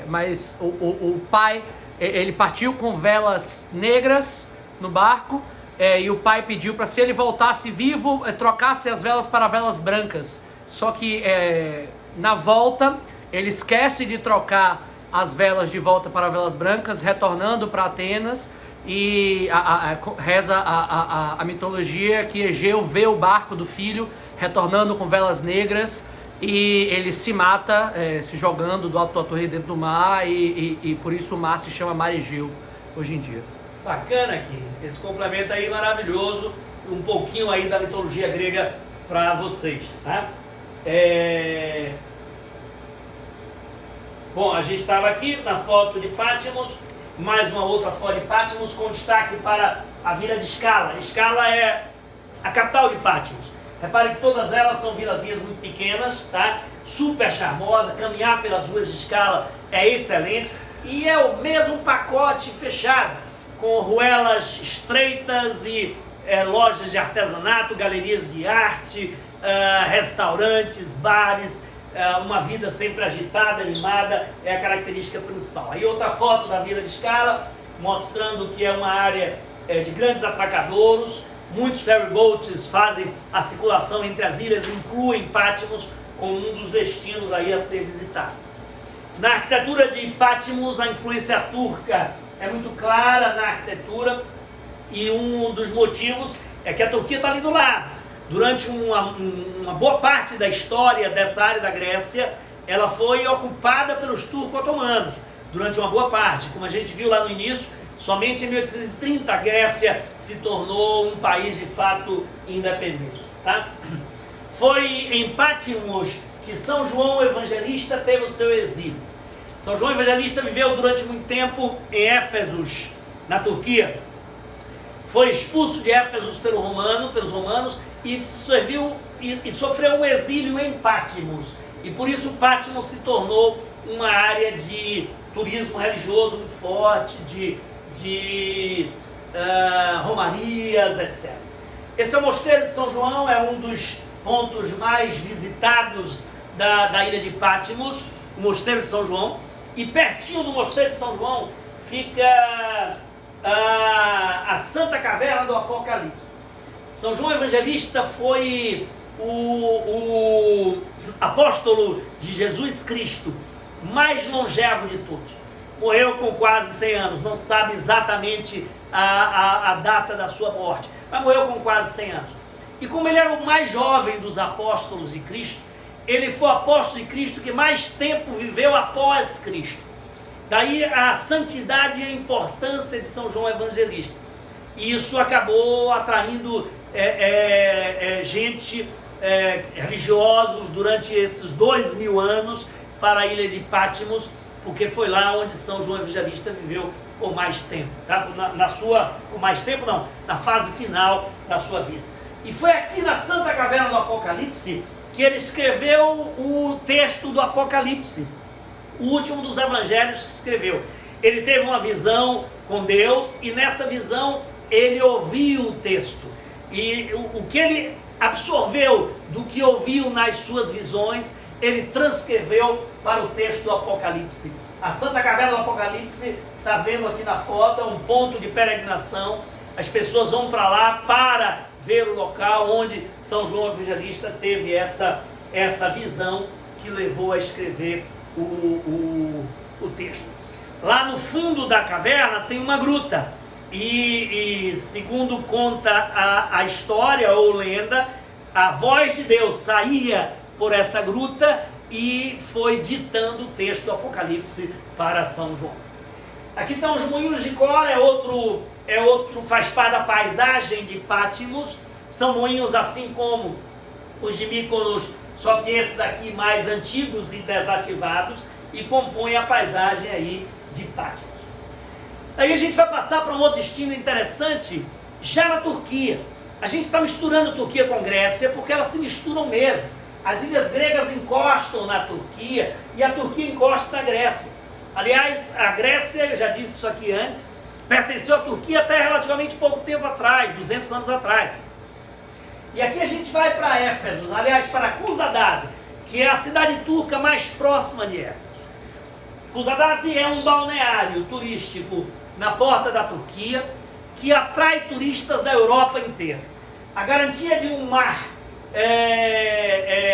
mas o pai, ele partiu com velas negras no barco, e o pai pediu para, se ele voltasse vivo, trocasse as velas para velas brancas. Só que na volta ele esquece de trocar as velas de volta para velas brancas, retornando para Atenas, e reza a mitologia que Egeu vê o barco do filho retornando com velas negras, e ele se mata se jogando do alto da torre dentro do mar, e por isso o mar se chama Mar Egeu hoje em dia. Bacana aqui, esse complemento aí maravilhoso, um pouquinho aí da mitologia grega para vocês, tá? Bom, a gente estava aqui na foto de Patmos, mais uma outra foto de Patmos com destaque para a vila de Escala. Escala é a capital de Patmos. Repare que todas elas são vilazinhas muito pequenas, tá? Super charmosa, caminhar pelas ruas de Escala é excelente, e é o mesmo pacote fechado, com ruelas estreitas e lojas de artesanato, galerias de arte, restaurantes, bares, uma vida sempre agitada, animada, é a característica principal. Aí outra foto da vila de Escala, mostrando que é uma área de grandes atracadouros. Muitos ferryboats fazem a circulação entre as ilhas, incluem Patmos como um dos destinos aí a ser visitado. Na arquitetura de Patmos, a influência turca é muito clara na arquitetura, e um dos motivos é que a Turquia está ali do lado. Durante uma boa parte da história dessa área da Grécia, ela foi ocupada pelos turco-otomanos, durante uma boa parte. Como a gente viu lá no início, somente em 1830 a Grécia se tornou um país de fato independente. Tá? Foi em Patmos que São João Evangelista teve o seu exílio. São João Evangelista viveu durante muito tempo em Éfeso, na Turquia. Foi expulso de Éfeso pelos romanos, e sofreu um exílio em Patmos. E por isso Patmos se tornou uma área de turismo religioso muito forte, de romarias, etc. Esse é o Mosteiro de São João, é um dos pontos mais visitados da ilha de Patmos, o Mosteiro de São João. E pertinho do Mosteiro de São João fica a Santa Caverna do Apocalipse. São João Evangelista foi o apóstolo de Jesus Cristo mais longevo de todos. Morreu com quase 100 anos, não se sabe exatamente a data da sua morte, mas morreu com quase 100 anos. E como ele era o mais jovem dos apóstolos de Cristo, ele foi o apóstolo de Cristo que mais tempo viveu após Cristo. Daí a santidade e a importância de São João Evangelista. E isso acabou atraindo religiosos durante esses 2000 anos para a ilha de Patmos, porque foi lá onde São João Evangelista viveu por mais tempo, tá? Por mais tempo não, na fase final da sua vida. E foi aqui na Santa Caverna do Apocalipse que ele escreveu o texto do Apocalipse, o último dos evangelhos que escreveu. Ele teve uma visão com Deus, e nessa visão ele ouviu o texto. E o que ele absorveu do que ouviu nas suas visões, ele transcreveu para o texto do Apocalipse. A Santa Caverna do Apocalipse, está vendo aqui na foto, é um ponto de peregrinação. As pessoas vão para lá para ver o local onde São João Evangelista teve essa visão que levou a escrever o texto. Lá no fundo da caverna tem uma gruta, e segundo conta a história ou lenda, a voz de Deus saía por essa gruta e foi ditando o texto do Apocalipse para São João. Aqui estão os moinhos de Cor, é outro, faz parte da paisagem de Pátimos. São moinhos assim como os de Míconos, só que esses aqui mais antigos e desativados, e compõem a paisagem aí de Pátimos. Aí a gente vai passar para um outro destino interessante, já na Turquia. A gente está misturando Turquia com Grécia porque elas se misturam mesmo. As ilhas gregas encostam na Turquia e a Turquia encosta na Grécia. Aliás, a Grécia, eu já disse isso aqui antes, pertenceu à Turquia até relativamente pouco tempo atrás, 200 anos atrás. E aqui a gente vai para Éfeso, aliás, para Kusadasi, que é a cidade turca mais próxima de Éfeso. Kusadasi é um balneário turístico na porta da Turquia que atrai turistas da Europa inteira. A garantia de um mar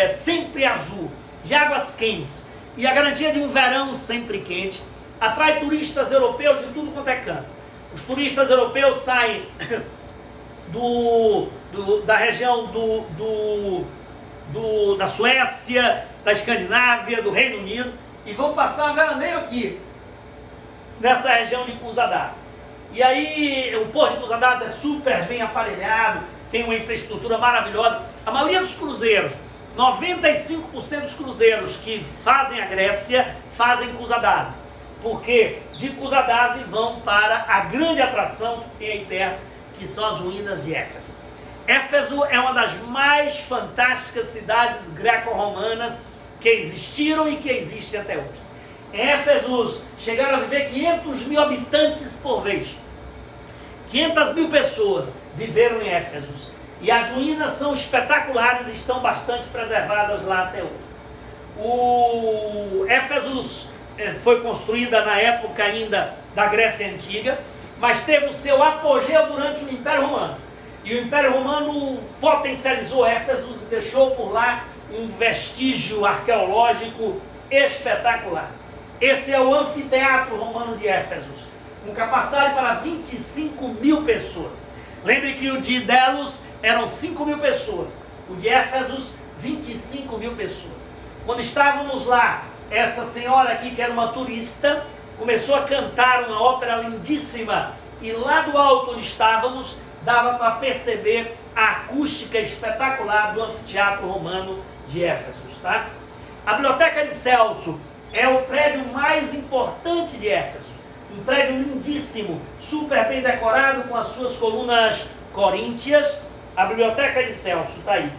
sempre azul, de águas quentes, e a garantia de um verão sempre quente, atrai turistas europeus de tudo quanto é canto. Os turistas europeus saem da região da Suécia, da Escandinávia, do Reino Unido, e vão passar veraneio aqui, nessa região de Kusadasi. E aí o porto de Kusadasi é super bem aparelhado, tem uma infraestrutura maravilhosa. A maioria dos cruzeiros, 95% dos cruzeiros que fazem a Grécia, fazem Kusadasi. Porque de Kusadasi vão para a grande atração que tem aí perto, que são as ruínas de Éfeso. Éfeso é uma das mais fantásticas cidades greco-romanas que existiram e que existem até hoje. Em Éfeso chegaram a viver 500 mil habitantes por vez. 500 mil pessoas viveram em Éfeso. E as ruínas são espetaculares e estão bastante preservadas lá até hoje. O Éfeso foi construída na época ainda da Grécia Antiga, mas teve o seu apogeu durante o Império Romano. E o Império Romano potencializou Éfeso e deixou por lá um vestígio arqueológico espetacular. Esse é o anfiteatro romano de Éfeso, com capacidade para 25 mil pessoas. Lembre que o de Delos eram 5 mil pessoas, o de Éfeso 25 mil pessoas. Quando estávamos lá, essa senhora aqui, que era uma turista, começou a cantar uma ópera lindíssima, e lá do alto onde estávamos, dava para perceber a acústica espetacular do anfiteatro romano de Éfeso, tá? A Biblioteca de Celso é o prédio mais importante de Éfeso, um prédio lindíssimo, super bem decorado, com as suas colunas coríntias. A Biblioteca de Celso está aí.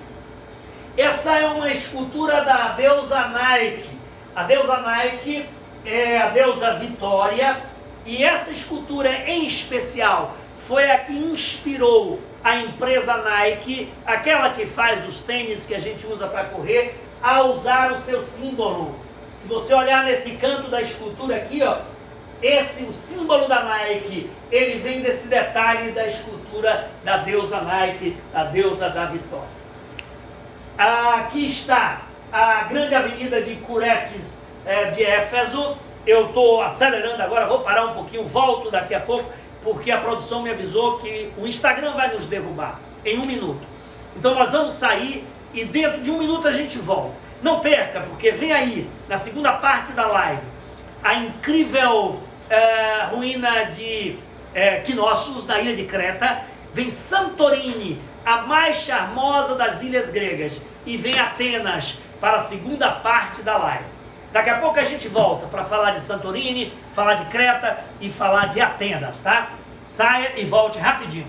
Essa é uma escultura da deusa Nike. A deusa Nike é a deusa Vitória, e essa escultura em especial foi a que inspirou a empresa Nike, aquela que faz os tênis que a gente usa para correr, a usar o seu símbolo. Se você olhar nesse canto da escultura aqui, ó, o símbolo da Nike, ele vem desse detalhe da escultura da deusa Nike, da deusa da vitória. Aqui está a grande avenida de Kuretis de Éfeso. Eu estou acelerando agora, vou parar um pouquinho, volto daqui a pouco, porque a produção me avisou que o Instagram vai nos derrubar em 1 minuto. Então nós vamos sair e dentro de 1 minuto a gente volta. Não perca, porque vem aí, na segunda parte da live, a incrível ruína de Knossos, na ilha de Creta. Vem Santorini, a mais charmosa das ilhas gregas. E vem Atenas, para a segunda parte da live. Daqui a pouco a gente volta para falar de Santorini, falar de Creta e falar de Atenas, tá? Saia e volte rapidinho.